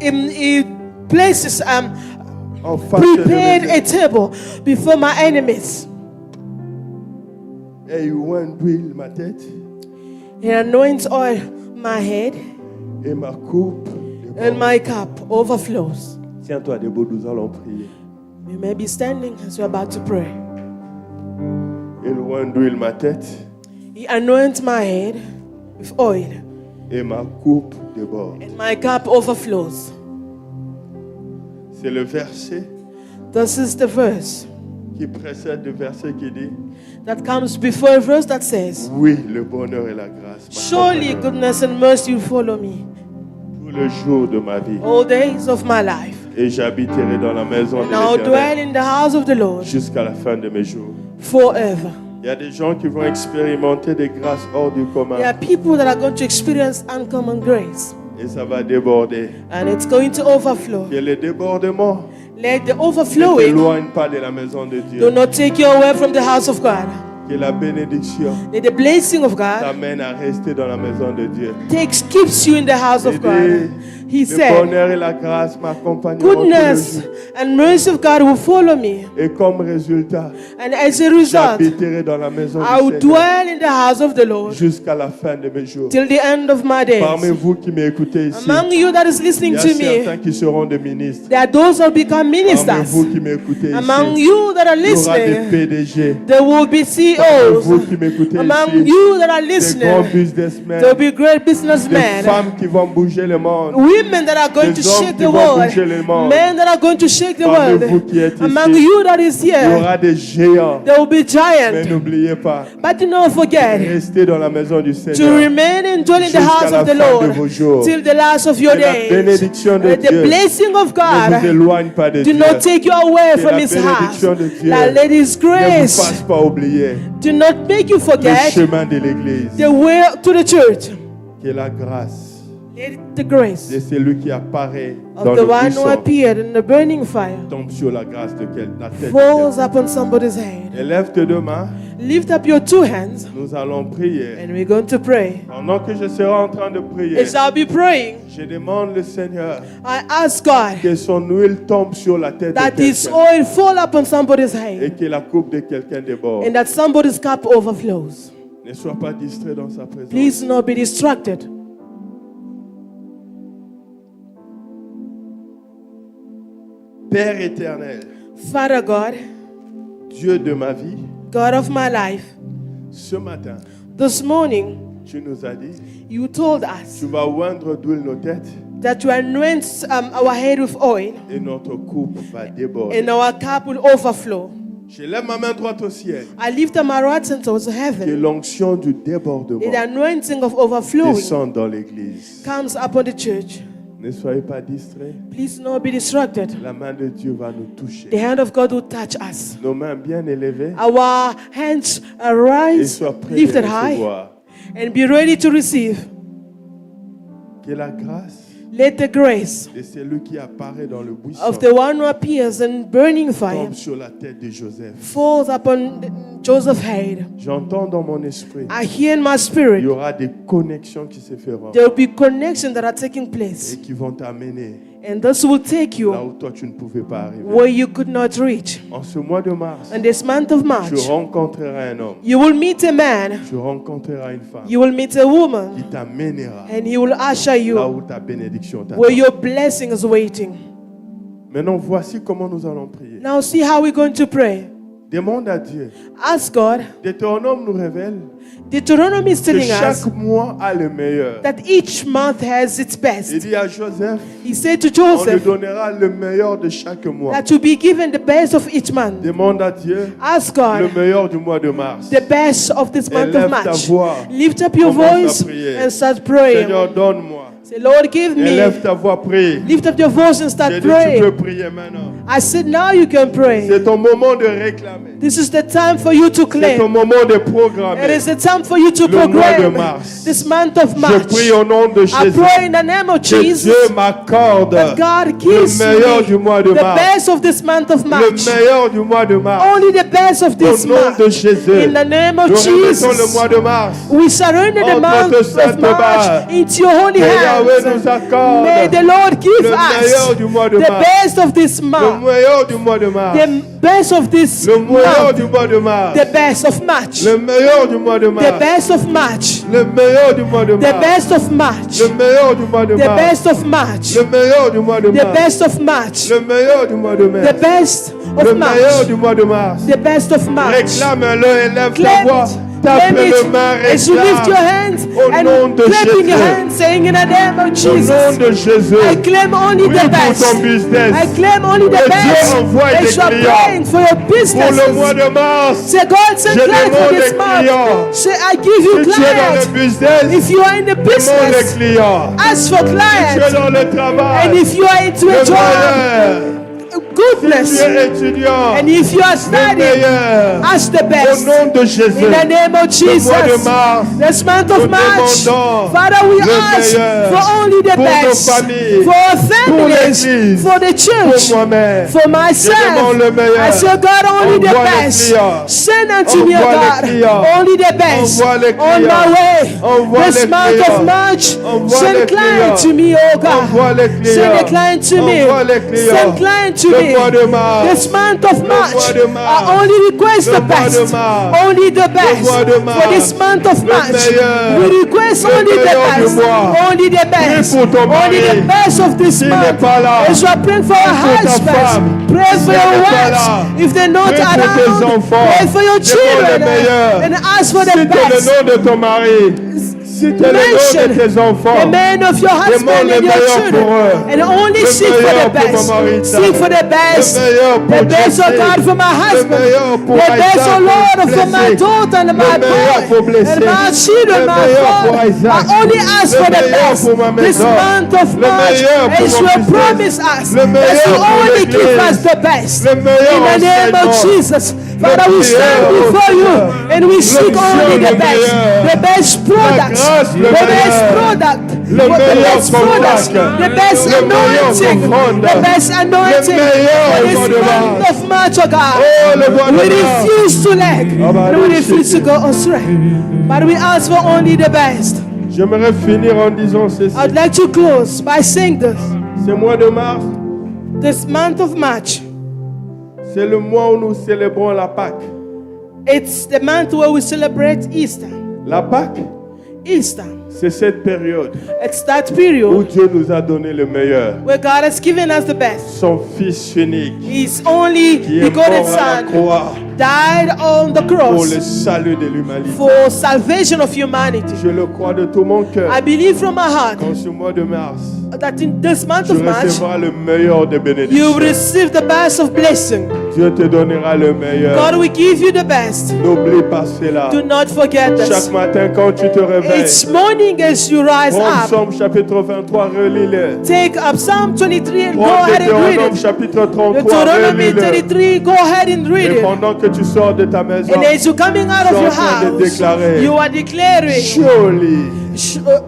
places en face de prepared mes a table before my enemies. et il oint d'huile ma tête He anoints oil my head, et ma coupe. and my cup overflows. Tiens-toi debout, nous allons prier. We may be standing as we're about to pray. Il oint d'huile ma tête He anoints my head with oil, et ma coupe déborde. and my cup overflows. C'est le verset This is the verse qui précède le verset qui dit that comes before a verse that says, oui, le bonheur et la grâce surely m'accompagneront goodness and mercy will follow me tous les jours de ma vie all days of my life. et j'habiterai dans la maison de And I'll l'Éternel dwell in the house of the Lord jusqu'à la fin de mes jours. forever. Il y a des gens qui vont expérimenter des grâces hors du commun There are people that are going to experience uncommon grace, et ça va déborder. and it's going to overflow. Que les débordements Let the ne overflowing t'éloignent pas de la maison de do Dieu. not take you away from the house of God. Que la bénédiction Let the blessing of God t'amène à rester dans la maison de Dieu. keeps you in the house of God. he Le said, bonheur et la grâce m'accompagneront tous les goodness jours. and mercy of God will follow me. Et comme résultat, And as a result, j'habiterai dans la maison I will du Seigneur dwell in the house of the Lord jusqu'à la fin de mes jours. till the end of my Parmi days. vous qui m'écoutez ici, Among you that is il listening y a to certains me, qui seront des ministres. there are those that will become Parmi ministers. vous qui m'écoutez Among ici, you that are il y aura des listening, PDG. there will be Parmi vous CEOs. qui m'écoutez Among ici, you that are des grands listening, businessmen, there will be great des businessmen. femmes qui vont bouger le monde. Women that are going Des to hommes shake qui the vont world. bouger le monde. Men that are going to shake the Parmi world. vous qui êtes Among ici, you that is il y here, aura des géants. there will be Mais giants. n'oubliez pas, But do not forget restez dans la maison du to Seigneur remain and dwell in the jusqu'à house la of the fin de vos Lord jours. till the last of your Que la days. bénédiction de Let the Dieu blessing of ne vous God éloigne pas de do Dieu. not take you away Que from la His house. bénédiction de Dieu Now let His ne vous grace fasse pas oublier do not make you le forget chemin de l'Église. the way to the church. Que la grâce Let the grace de celui qui apparaît dans of le the one who buisson appeared in the burning fire tombe sur la grâce de la tête de falls quelqu'un. upon somebody's head. Élève tes deux mains, Lift up your two hands nous allons prier. and we're going to pray. Pendant que je serai en train de prier, As I'll be praying, je demande le Seigneur I ask God que son huile tombe sur la tête that de His quelqu'un oil fall upon somebody's et head que la coupe de quelqu'un déborde. and that somebody's cup overflows. Ne sois pas distrait dans sa présence. Please do not be distracted. Père éternel, Father God, Dieu de ma vie, God of my life, ce matin, this morning tu nous as dit, you told us tu vas oindre d'huile nos têtes that you anoint our head with oil et notre coupe va déborder. and our cup will overflow. Je lève ma main droite au ciel. I lift up my right hand towards Que heaven. l'onction du débordement The anointing of overflowing descende dans l'église. comes upon the church. Ne soyez pas distraits. Please do not be distracted. La main de Dieu va nous toucher. The hand of God will touch us. Nos mains bien élevées Our hands are et raised, sois prêts de lifted high, recevoir. and be ready to receive. Que la grâce Let the grace de celui qui apparaît dans le buisson of the one who appears in burning fire tombe sur la tête de Joseph. falls upon Joseph's head. J'entends dans mon esprit, I hear in my il spirit y aura des connexions qui se feront there will be connections that are taking place, et qui vont t'amener and this will take là you où toi tu ne pouvais pas arriver. where you could not reach. En ce mois de mars, In this month of March, tu rencontreras un homme, you will meet a man, tu rencontreras une femme you will meet a qui woman, t'amènera and he will usher là you où ta bénédiction t'attend. where your blessing is waiting. Maintenant, voici comment nous allons prier. Now see how we're going to pray. Demande à Dieu. Ask God. Deutéronome nous révèle Deuteronomy is que telling us chaque mois a le meilleur. that each month has its Il best. dit à Joseph, He said to on lui Joseph donnera le meilleur de chaque mois. that to be given the best of each month. Demande à Dieu Ask le God meilleur du mois de mars. the best of this month Élève of ta March. voix. Lift up your Commence à voice prier. and start praying. Seigneur, donne-moi. Say, Lord, give me. Élève ta voix, prie. Lift up your voice and J'ai start dit, tu peux praying. prier maintenant. I said, now you can pray. C'est ton moment de réclamer. This is the time for you to C'est ton claim. moment de It programmer. is the time for you to Le mois de proclaim mars. this month of Je March. prie au nom de I Jésus. pray in the name of Que Jesus Dieu m'accorde that God le gives meilleur me du mois de the mars. best of this month of Le March. meilleur du mois de mars. Only the best of Au this nom month. de Jésus. In the name of Nous remettons le Jesus. mois de mars. We surrender the Entre month tes of saintes March mains. into your holy Que Yahweh nous hands. accorde May the Lord give le meilleur us du mois de the mars. best of this Le month. meilleur du mois de mars. The best of this Le meilleur month. du mois de mars. The best of March. Le meilleur du mois de The mars. best of March. Le meilleur du mois de The mars. best of March. Le meilleur du mois de The mars. best of March. Le meilleur du mois de The mars. best of March. Le meilleur du mois de mars. The best Le of meilleur March. du mois de mars. The best of March. Réclame-le et lève ta Claim voix. it. Tape Claim le it. main, As you lift your réclame. hands Au nom and de clapping your Jésus. hands, saying in the name of Au nom Jesus, de Jésus. I claim only Oui, the pour best. ton business. I claim only the Que Dieu best. envoie des As you are clients. praying for your Pour le mois business. de mars, Say, God, send Je clients for demande this des month. clients. Say, I give you si tu es dans le clients. business, If you are in the demande les business, clients. ask for Si tu es clients. dans le travail, And if you are into le a job, meilleur. Tu goodness. es étudiant. And if you are Le studying, meilleur. ask the Au best. nom de Jésus. In the name of Le mois de Jesus, mars. this month Nous of March, demandons Father, we le ask meilleur for only the pour nos best, familles, for our pour families, l'Église, for the pour church, moi-même. for Je myself. demande le meilleur. I say, God, only the Envoie les best. clients. Send unto me, O Envoie les God, clients. only the best. Envoie les On my clients. way, Envoie this les month clients. of March, Envoie send les client clients. to me, O Envoie God. les clients. Send a client to me. Envoie les clients. Send client to Le me. mois de mars. This month of Le March, mois de mars. I only request Le the mois de best. mars. Only the best. mois de mars. For this month of Le March, meilleur. we request Le only the meilleur du best. mois. Only the best. Prie pour ton Only mari. the best of this S'il n'est month. pas là. As you are praying for your Prie pour ta husbands, femme. pray Si for elle your n'est pas wives. là. If they're not Prie pour tes around, enfants. pray for your Demande children le meilleur. and ask for the Cite le best. nom de ton mari. Cite le nom Mention de tes enfants. the man of your Demande husband le and your meilleur children, pour eux. and only Le seek for the meilleur pour best. Maman Rita. Seek for the best. Le meilleur pour The best, oh Jessie. God, for my Le husband. meilleur pour The best, Isaac, oh Lord, pour for my Blessé. daughter and Le my meilleur pour boy Blessé. and my children, Le my meilleur pour boy. Isaac. I only ask Le for the meilleur best pour ma this maison. month of Le March, meilleur pour as mon you have business. promised us Le that meilleur you pour only give l'Église. us the best. Le meilleur In the name of enseignement. Jesus, Father, we stand meilleur, before you Seigneur. and we seek L'onction, only the le best, meilleur. the best products, grâce, le the best meilleur. product, Le the meilleur best products, contact. the best Le meilleur anointing, offrande. the best anointing Le meilleur for this mois de month mars. of March, oh God. Oh, le mois de We mars. refuse to lag, bah, and we allez, refuse to shit. go astray, but we ask for only the best. J'aimerais finir en disant ceci. I'd like to close by saying this. Ce mois de mars, This month of March, c'est le mois où nous célébrons la Pâque. it's the month where we celebrate Easter. La Pâque, Easter. c'est cette période It's that où period Dieu nous a donné le meilleur. where God has given us the best. Son Fils unique His only qui est begotten mort à la Son croix died on the pour cross le salut de l'humanité. for salvation of humanity. Je le crois de tout mon cœur. I believe from my heart Qu'en ce mois de mars, that in this month tu of March, recevras le meilleur des you bénédictions. receive the best of blessing. Dieu te donnera le meilleur. God will give you the best. N'oublie pas cela. Do not forget this. Chaque matin quand tu te réveilles, Each morning as you rise prends up, Psaume chapitre 23, relis-le. take up Psalm 23 and go Prends ahead and read Deutéronome it. chapitre 33, Deuteronomy relis-le. 33, go ahead and read Et it. pendant que tu sors de ta maison, And as you're coming out of tu es your en train de house, déclarer, you are declaring, surely,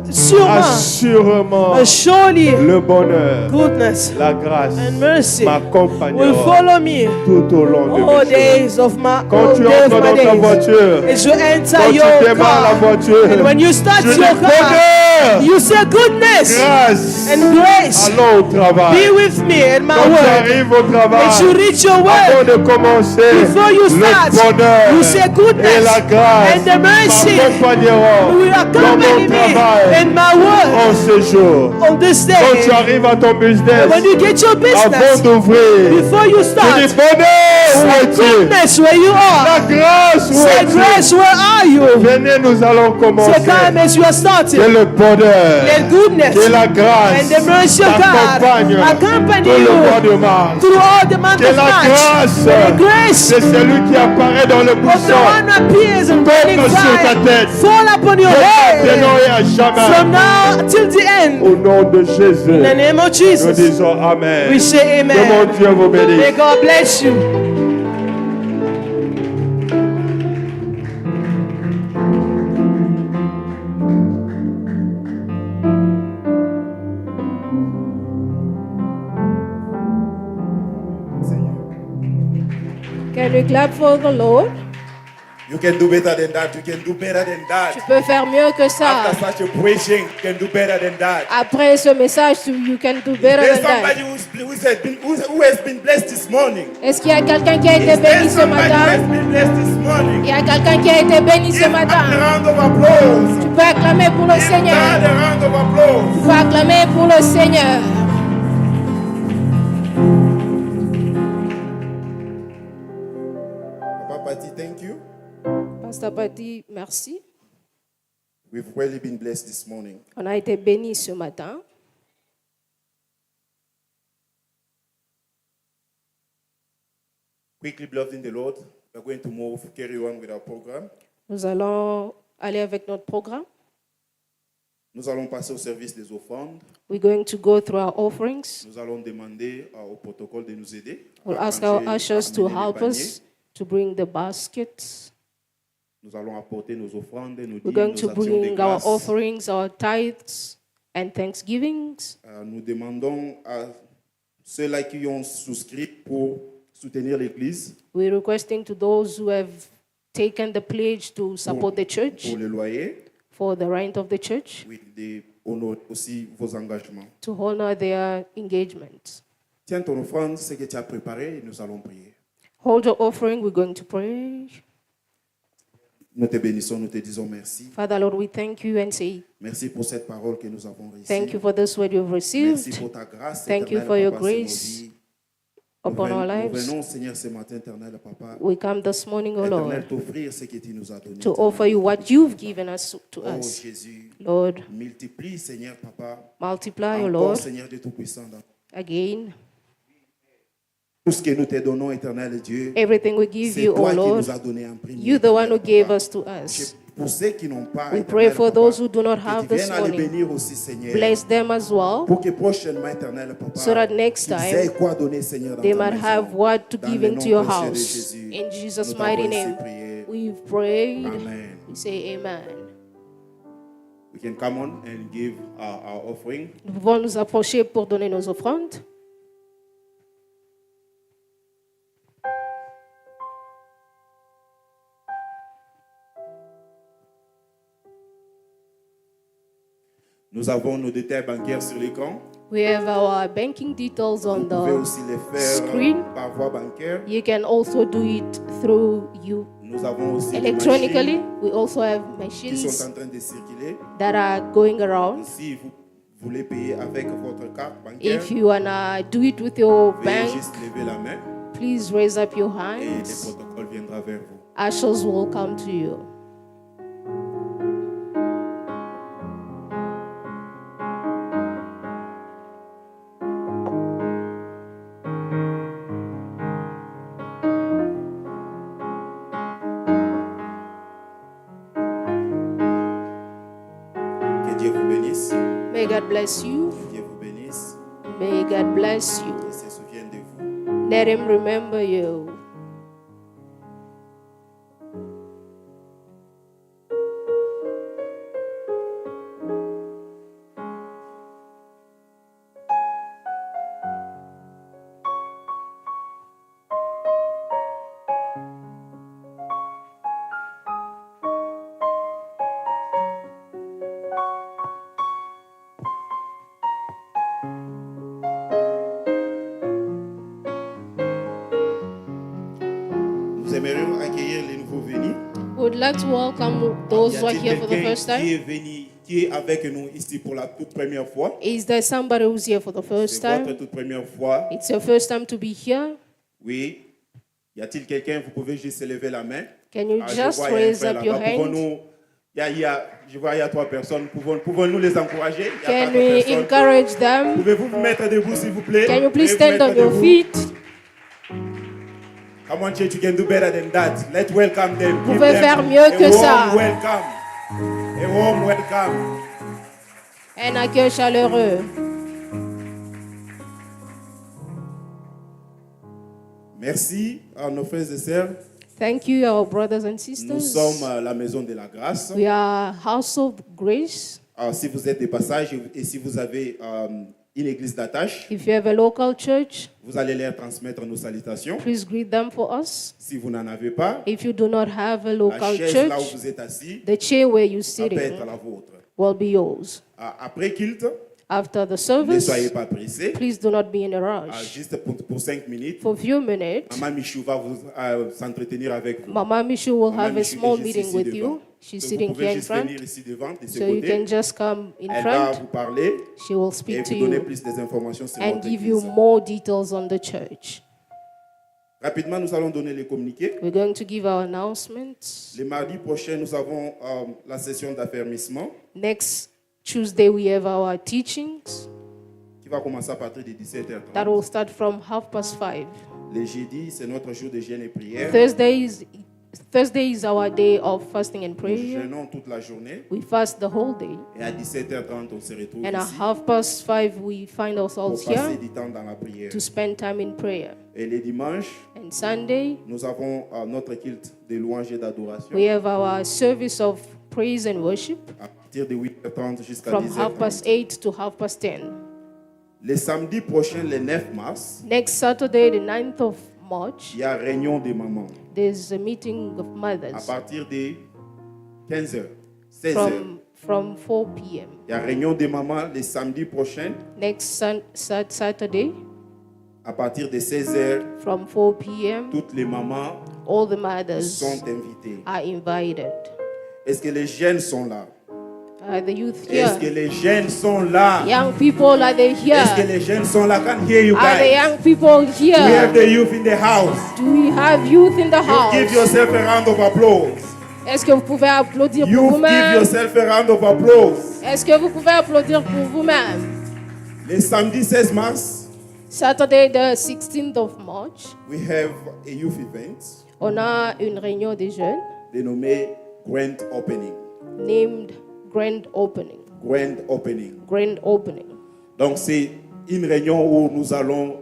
sûrement, assurément, surely, le bonheur, goodness la grâce and mercy will m'accompagnera follow me tout au long de all mes jours. days of my Quand all tu days of entres my dans ta days. voiture, As you enter quand tu your démarres la car, voiture, and when you start tu dis your car, bonheur, you say goodness grâce, and grace. allons au travail. Be with me and my Quand tu word. arrives au travail, As you reach your avant word, de commencer, before you start, le bonheur you say goodness et la grâce and the mercy m'accompagneront will dans accompany mon me travail in my word en ce jour. on this Quand tu day. arrives à ton And business, when you get your avant business, d'ouvrir, before you tu start, dis bonheur, où say es-tu? goodness where you La are. grâce, où Say es-tu? grace, where are you? Venez, nous allons Say commencer. come as you are Que starting. le bonheur, Let goodness que la and grâce the mercy of God t'accompagne accompany tout le mois you de mars. through all the month Que of la March. grâce May the grace de celui qui apparaît dans le of the buisson one who appears and burning tombe sur ta fire tête. fall upon your Maintenant head et à jamais. from now till the end. Au nom de Jésus, In the name of nous Jesus, disons Amen. we say Que mon amen. Dieu vous May bénisse. God bless you. Can we clap for the Lord? You can do better than that. You can do better than Tu that. peux faire mieux que ça. After such a preaching, you can do better than that. Après ce message, you can do better There's than somebody that. who has been blessed this morning. Est-ce qu'il y a quelqu'un qui a été Is there béni ce somebody who has matin? been blessed this morning? Il y a quelqu'un qui a été béni ce Give a matin. round of applause. Tu peux acclamer pour le Give God Seigneur. a round of applause. Tu peux acclamer pour le Seigneur. Papa Pati, thank you. Pasteur Pati, merci. We've really been blessed this morning. On a été bénis ce matin. Quickly, beloved in the Lord, we're going to carry on with our program. Nous allons aller avec notre programme. Nous allons passer au service des offrandes. We're going to go through our offerings. Nous allons demander au protocole de nous aider. We'll à ask our ranger, ushers à to amener les help paniers. us to bring the baskets. Nous allons apporter nos offrandes, nos We're dîmes, going nos to actions de bring our grâce. offerings, our tithes, and thanksgivings. Nous demandons à ceux-là qui ont souscrit pour soutenir l'Église We're requesting to those who have taken the pledge to support the church pour le loyer, for the rent of the church oui, de honorer aussi vos engagements. to honor their engagement. Tiens ton offrande, ce que tu as préparé, et nous allons prier. Hold your offering, we're going to pray. Nous te bénissons, nous te disons merci. Father, Lord, we thank you and say Merci pour cette parole que nous avons reçue. thank you for this word you've Merci received pour ta grâce. Thank you éternelle, for your Papa, sur nos grace vies. upon our Nous lives. venons, Seigneur, ce matin, éternel, Papa, We come this morning, O Lord, éternel, t'offrir ce que tu nous as donné. to éternel. offer you what you've given us to Oh us. Jésus, Lord, multiplie, Seigneur, Papa, multiply, O encore, Lord, Seigneur Dieu Tout-Puissant, dans again. tout ce que nous te donnons, éternel Dieu. Everything we give C'est you, O toi qui Lord, nous as donné en premier. you the one who éternel, gave Papa. us to us. Pour ceux qui n'ont pas, We éternel, pray for Papa, those who do not que have tu this viennes à les morning. bénir aussi, Seigneur. Bless them as well, Pour que prochainement, éternel, Papa, so that next qu'ils time aient quoi donner, Seigneur, dans they ta might maison. have what to Dans give le into nom your précieux de house. Jésus, In Jesus' nous t'avons mighty ainsi name, prié. we've prayed. Amen. We say amen. We can come on and give our offering. Nous pouvons nous approcher pour donner nos offrandes. Nous avons nos détails bancaires sur l'écran. We have our banking details Vous on pouvez the aussi les faire screen. par voie bancaire. You can also do it through you Nous avons aussi des electronically. machines We also have qui sont machines en train de circuler. that are going around. Si vous voulez payer avec votre carte bancaire, If you wanna do it with your veuillez bank, juste lever la main please raise up your et le hands. protocole viendra vers vous. Ushers will come to you. Que Dieu vous bénisse. May God bless you. Que Dieu vous bénisse May God bless you. et se souvienne de vous. Let Him remember you. Nous aimerions accueillir les nouveaux venus. We would like to welcome those Y who are a-t-il here for the quelqu'un first qui time. est venu, qui est avec nous ici pour la toute première fois? Is there somebody who's here for the first C'est votre time? toute première fois. It's your first time to be here. Oui. Y a-t-il quelqu'un? Vous pouvez juste lever la main. Can you Je just vois, il y a un raise frère up your là-bas. hand? Pouvons-nous- je vois, il y a 3 personnes. Pouvons-nous les encourager? Il y a Can 4 we personnes. encourage them? Pouvez-vous vous mettre debout, s'il vous plaît? Can you please Pouvez-vous stand on mettre your debout? feet? Come on, church, you can do better than that. Let's welcome them. Vous Give pouvez them faire mieux a que warm ça. welcome. A warm welcome. Un accueil chaleureux. Merci à nos frères et sœurs. Thank you, our brothers and Nous sisters. sommes à la maison de la grâce. We are House of Grace. Alors, si vous êtes des passages et si vous avez une église d'attache, If you have a local church, vous allez leur transmettre nos salutations. please greet them for us. Si vous n'en avez pas, If you do not have a la local chaise là où church, vous êtes assis, the chair where you're ça peut être sitting la vôtre. will be yours. Après culte, After the ne service, soyez pas pressés. please do not be in a rush. Juste pour 5 minutes, For a few minutes, Maman Michou va vous s'entretenir avec vous. Mama Michu will Maman have a Michou small est juste meeting ici with devant. you. She's Donc, vous sitting pouvez here in juste front. venir ici devant, de ce So you can côté. just come in Elle va front. vous parler She will et speak to vous donner you plus d'informations sur and notre give you église. more details on the church. Rapidement, nous allons donner les communiqués. We're going to give our announcements. Le mardi prochain, nous avons la session d'affermissement Next Tuesday, we have our teachings qui va commencer à partir de 17h30. that will start from 5:30. Le jeudi, c'est notre jour de jeûne et prière. Thursdays, Thursday is our day of fasting and Nous prayer. jeûnons toute la journée. We fast the whole day. Et à 17h30, on se retrouve And at ici 5:30, we find pour ourselves passer here du temps dans la prière. to spend time in prayer. Et les dimanches, And Sunday, nous avons notre culte de louange et d'adoration we have our service of praise and worship à partir de 8h30 jusqu'à from 10h30. 8:30 to 10:30. Le samedi prochain, le 9 mars, Next Saturday, the 9th of March, il y a réunion des mamans there's a meeting of à mothers partir de 15h, 16h. from 4 p.m. Il y a réunion des mamans le samedi prochain Next Saturday, à partir de 16h. from 4 p.m., Toutes les mamans all the mothers sont invitées. are invited. Est-ce que les jeunes sont là? Are the youth Est-ce que here? les jeunes sont là? Young people, are they Est-ce que here? les jeunes sont là? I can't hear you Are the guys. young people We have here? the youth in the house. Do we have youth in the You give house? yourself a round of applause. Est-ce que vous pouvez applaudir pour You give vous-même? yourself a round of applause. Est-ce que vous pouvez applaudir pour vous-même? Le samedi 16 mars, Saturday, the 16th of March, we have a youth event on a une réunion des jeunes dénommé Grand Opening. named Grand Opening. Grand Opening. Grand Opening. Donc c'est une réunion où nous allons,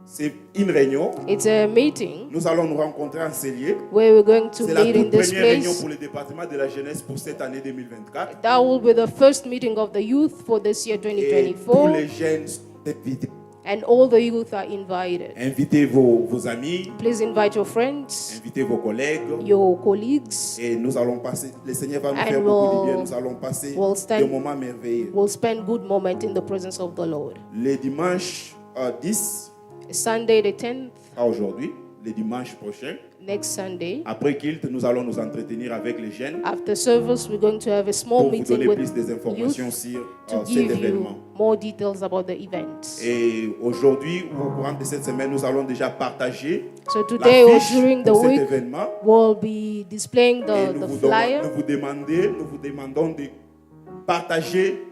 c'est une réunion, It's a meeting nous allons nous rencontrer en Célier. where we're going to C'est la meet in toute this première réunion place. pour le département de la jeunesse pour cette année 2024. That will be the first meeting of the youth for this year Et tous 2024, les jeunes sont invités. and all the youth are invited. Invitez vos amis, Please invite your friends, invitez vos collègues. your colleagues. Et nous allons passer, le Seigneur va nous And faire beaucoup de bien. we'll- Nous allons passer we'll stand- des moments merveilleux. We'll spend good moment in the presence of the Lord. Le dimanche 10, Sunday the 10th, pas aujourd'hui, le dimanche prochain, next Sunday, après Kilt, nous allons nous entretenir avec les jeunes after service, we're going to have a small pour vous meeting donner with plus des informations youth sur to cet give événement. you more details about the event. Et aujourd'hui, ou au courant de cette semaine, nous allons déjà partager So today or l'affiche during the pour cet week, événement. we'll be displaying Et the flyer. nous vous demandons de partager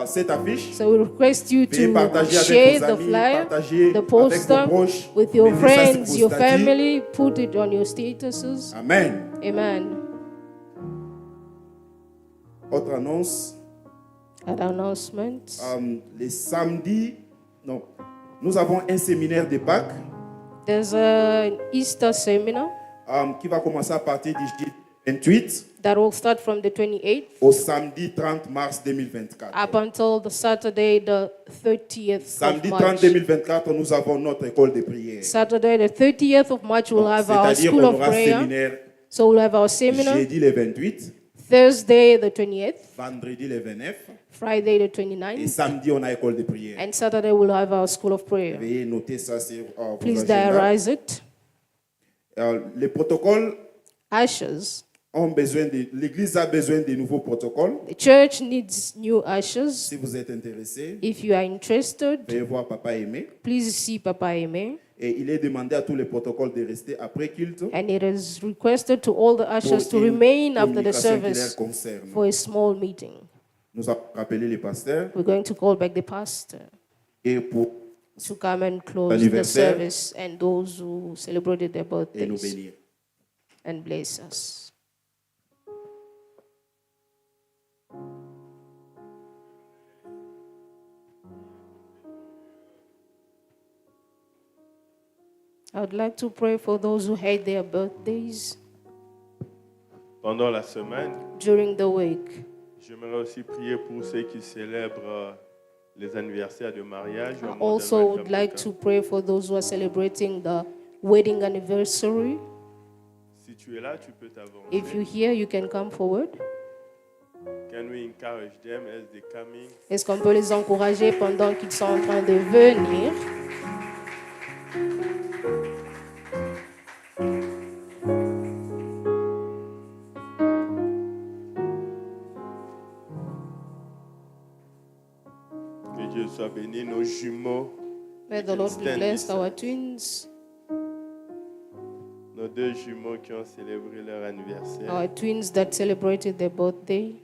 cette affiche. So we request you Veuillez to partager share avec vos the amis, flyer, partager the avec poster vos proches, with your mettez ça sur friends, vos your statuts. family, put it on your statuses. Amen. Amen. Autre annonce, Other announcements. les samedis, non, nous avons un séminaire de Pâques There's an Easter seminar qui va commencer à partir du jeudi 28 that will start from the 28th au samedi 30 mars 2024. up until the Saturday, the 30th Samedi of 30 March. 2024, nous avons notre école de prière. Saturday, the 30th of March, we'll have our C'est-à-dire school qu'on of aura prayer. séminaire So we'll have our seminar jeudi le 28, Thursday, the 20th, vendredi le 29 Friday, the et 29th, samedi on a école de prière. and Saturday we'll have our school of prayer. Veuillez noter ça sur vos Please agendas. diarize it. Les protocoles Ushers. ont besoin de, l'Église a besoin de nouveaux protocoles. The church needs new ushers. Si vous êtes intéressé, If you are interested, veuillez voir Papa Aimé. please see Papa Aimé. Et il est demandé à tous les protocoles de rester après culte And it is requested to all the pour ushers to une remain after the communication qui leur service concerne. for a small meeting. Nous avons rappelé les pasteurs We're going to call back the pastor et pour to come and close the Anniversaire. service and those who celebrated their et nous birthdays bénir. and bless us. I would like to pray for those who had their birthdays Pendant la semaine, during the week. j'aimerais aussi prier pour ceux qui célèbrent les anniversaires de mariage. I also would like to pray for those who are celebrating the wedding anniversary. Si tu es là, tu peux t'avancer. If you're here, you can come forward. Can we encourage them as they coming? Est-ce qu'on peut les encourager pendant qu'ils sont en train de venir? Que Dieu soit béni, nos jumeaux, May the Lord bless our twins, nos deux jumeaux qui ont célébré leur anniversaire. our twins that celebrated their birthday.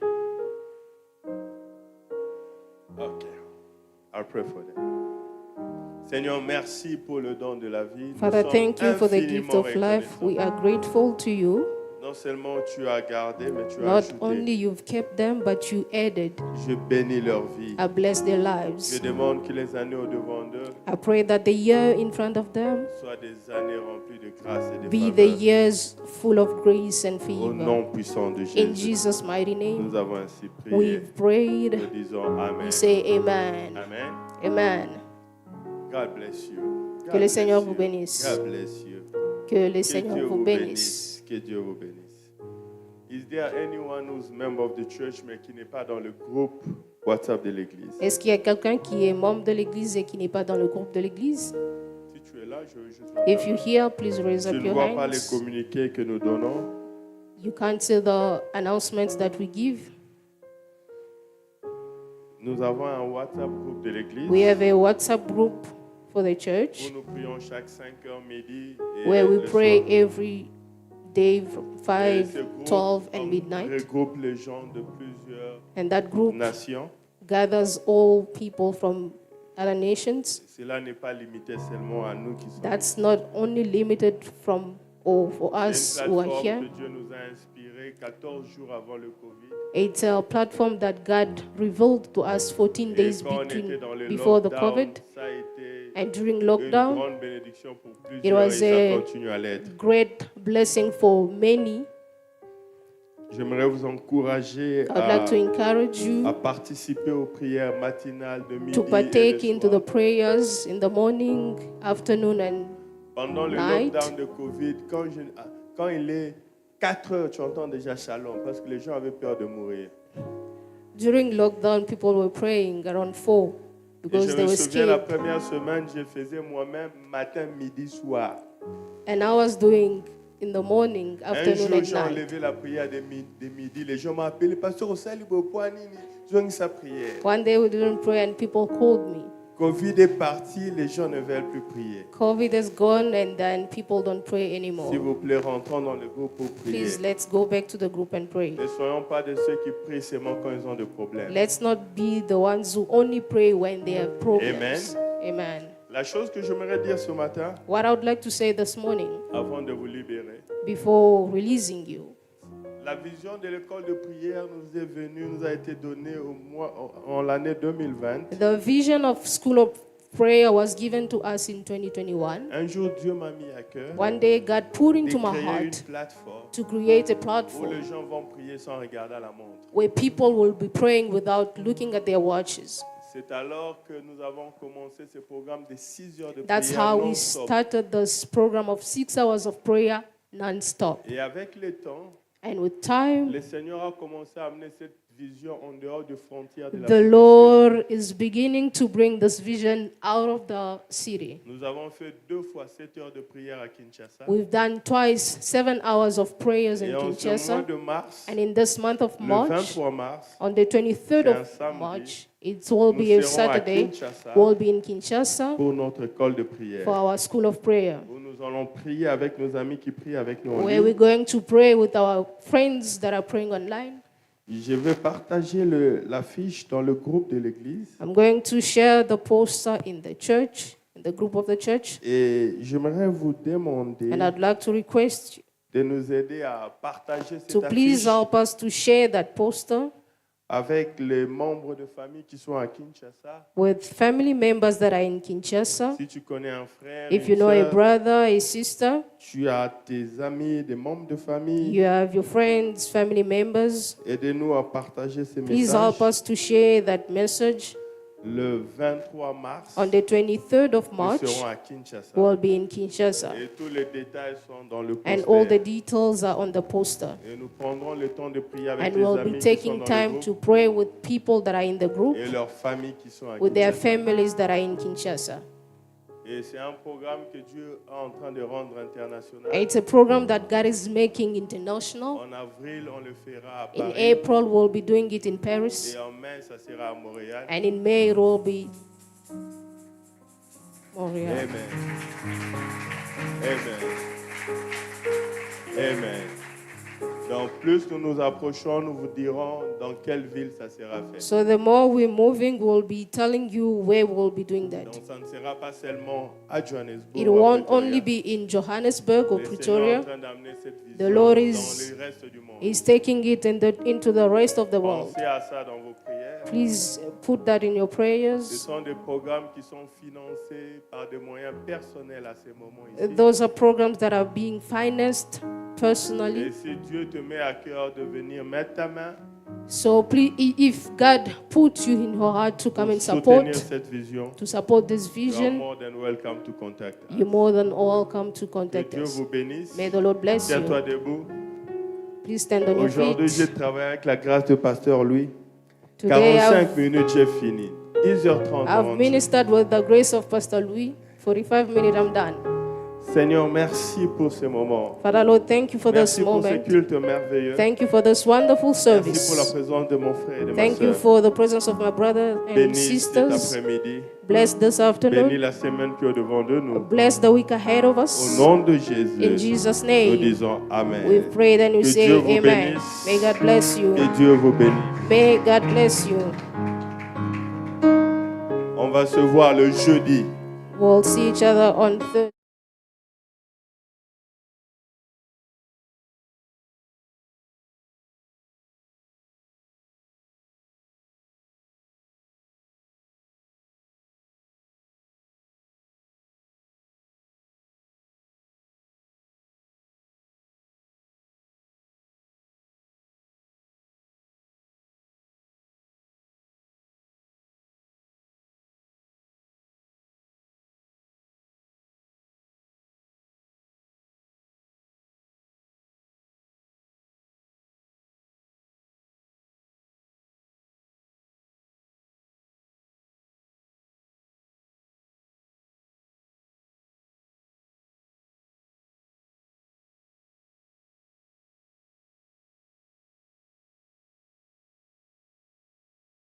Okay. I'll pray for them. Seigneur, merci pour le don de la vie. Nous Father, sommes thank you for the gift infiniment of life. reconnaissants. We are grateful to you. Non seulement tu as gardé, mais tu as Not ajouté. only you've kept them, but you added. Je bénis leur vie. I bless their Je lives. demande que les années au-devant d'eux I pray that the year in front of them soient des années remplies de grâce et de be the faveur. years full of grace and Au favor. nom puissant de In Jésus, Jesus' mighty name, nous avons ainsi prié. we've prayed. Nous disons Amen. We say amen. Amen. Amen. God bless you. God Que le bless Seigneur you. vous bénisse. God bless you. Que le Que Seigneur Dieu vous vous bénisse. bénisse. Que Dieu vous bénisse. Is there anyone who's member of the church mais qui n'est pas dans le groupe WhatsApp de l'église? Est-ce qu'il y a quelqu'un qui est membre de l'église et qui n'est pas dans le groupe de l'église? Si tu es là, je veux juste If you're here, please raise tu up ne your vois pas les hands. communiqués que nous donnons. You can't see the announcements that we give. Nous avons un WhatsApp groupe de l'église We have a WhatsApp group for the où church nous prions chaque 5 heures midi et where we le pray soir. every day from Et 5, ce groupe 12, and midnight. regroupe les gens de plusieurs And that group nations. gathers all people from other nations. Cela n'est pas limité seulement à nous qui sommes. That's not only limited from or for us C'est who une are plateforme here. que Dieu nous a inspiré 14 jours avant le Covid. It's a platform that God revealed to us 14 Et days quand on était dans le before the lockdown, COVID. ça a été And during une lockdown, grande bénédiction pour it plusieurs was et ça a continue à l'être. great blessing for many. J'aimerais vous encourager I'd like to encourage à you participer aux prières matinales de midi to et partake de into soir. the prayers in the morning, afternoon, and Pendant le night. lockdown de Covid, quand il est 4 heures, tu entends déjà shalom parce que les gens avaient peur de mourir. during lockdown, people were praying around 4 Et because je they me were souviens la scared. première semaine, je faisais moi-même matin, midi, soir. And I was doing in the morning, Un afternoon, jour, and j'ai night. enlevé la prière de midi. Les gens m'ont appelé, pasteur Osali Bopoanini, joigne sa prière. One day we didn't pray, and people called me. Covid est parti, les gens ne veulent plus prier. COVID is gone, and then people don't pray anymore. S'il vous plaît, rentrons dans le groupe pour prier. Please, let's go back to the group and pray. Ne soyons pas de ceux qui prient seulement quand ils ont des problèmes. Let's not be the ones who only pray when they have problems. Amen. La chose que j'aimerais dire ce matin, What I would like to say this morning, avant de vous libérer, before releasing you, la vision de l'école de prière nous est venue, nous a été donnée en l'année 2020. the vision of School of Prayer was given to us in 2021. Un jour, Dieu m'a mis à cœur One day, God put de into my créer une heart plateforme to create a où platform les gens vont prier sans regarder à la montre. where people will be praying without looking at their watches. C'est alors que nous avons commencé ce programme de 6 heures de That's prière how we non-stop. started this program of 6 hours of prayer non-stop. Et avec le temps, And with time, le Seigneur a commencé à amener cette vision en dehors des frontières de la the cité. Lord is beginning to bring this vision out of the city. Nous avons fait 2 fois 7 heures de prière à Kinshasa. We've done twice 7 hours of prayers in Et en ce mois Kinshasa. de mars, And in this month of le March, 23 mars, on the 23rd C'est un of samedi. March, it will nous be a serons à Saturday. Kinshasa We'll be in Kinshasa pour notre école de prière. for our school of prayer, Où nous allons prier avec nos amis qui prient avec nous en where ligne. we're going to pray with our friends that are praying online. Je vais partager l'affiche dans le groupe de l'église. I'm going to share the poster in the church, in the group of the church, Et j'aimerais vous demander and I'd like to request you de nous aider à partager to cette please affiche help us to share that poster avec les membres de famille qui sont à Kinshasa. with family members that are in Kinshasa. Si tu connais un frère, If une you know a sœur, brother, a sister, tu as tes amis, des membres de famille, you have your friends, family members, aidez-nous à partager ces please messages. help us to share that message. Le 23 mars, On the 23rd of nous March, serons à Kinshasa. we'll be in Kinshasa. Et tous les détails sont dans le And all the poster. details are on the poster. Et nous prendrons le temps de prier avec And les we'll amis be qui sont taking dans le time groupe to pray with people that are in the group, et leurs familles qui sont à with their Kinshasa. families that are in Kinshasa. Et c'est un programme que Dieu est en train de rendre international. It's a program that God is making international. En avril, on le fera à In Paris. April, we'll be doing it in Paris. Et en mai, ça sera à Montréal. And in May, it will be Montreal. Amen. Amen. Amen. Donc, plus nous nous approchons, nous vous dirons dans quelle ville ça sera fait. So the more we're moving, we'll be telling you where we'll be doing that. Donc, ça ne sera pas seulement à Johannesburg. It ou à won't Pretoria. only be in Johannesburg or Le Seigneur est Pretoria. en train d'amener cette vision The Lord dans is- le reste du monde. He's taking it into the rest of the world. Pensez à ça dans vos prières. Please put that in your Ce prayers. sont des programmes qui sont financés par des moyens personnels à ces moments ici. Those are programs that are being financed personally. Et si Dieu te met à cœur de venir mettre ta main So please, if God puts you in your heart to come pour and support, soutenir cette vision, to support this you are vision, more than welcome to contact us. you're more than welcome to Que contact Dieu us. vous bénisse. May the Lord bless Tiens-toi you. debout. Please stand on your Aujourd'hui, j'ai feet. travaillé avec la grâce de Pasteur Louis. Today 45 minutes, j'ai fini. 10h30. I've on ministered with the grace of Pastor Louis. 45 minutes, I'm done. Seigneur, merci pour ces moments. Father Lord, thank you for this Merci pour ce moment. culte merveilleux. Thank you for this wonderful Merci pour la service. présence de mon frère et de ma Thank you sœur. for the presence of my brother and Bénis cet sisters. après-midi. Bless this Bénis afternoon. la semaine qui est devant de nous. Bless the week ahead of Au us. nom de In Jésus, Jesus' nous name, disons Amen. we pray and we Que say Dieu vous amen. bénisse. May God bless you. Que Dieu vous bénisse. May God bless you. On va se voir le jeudi. We'll see each other on Thursday.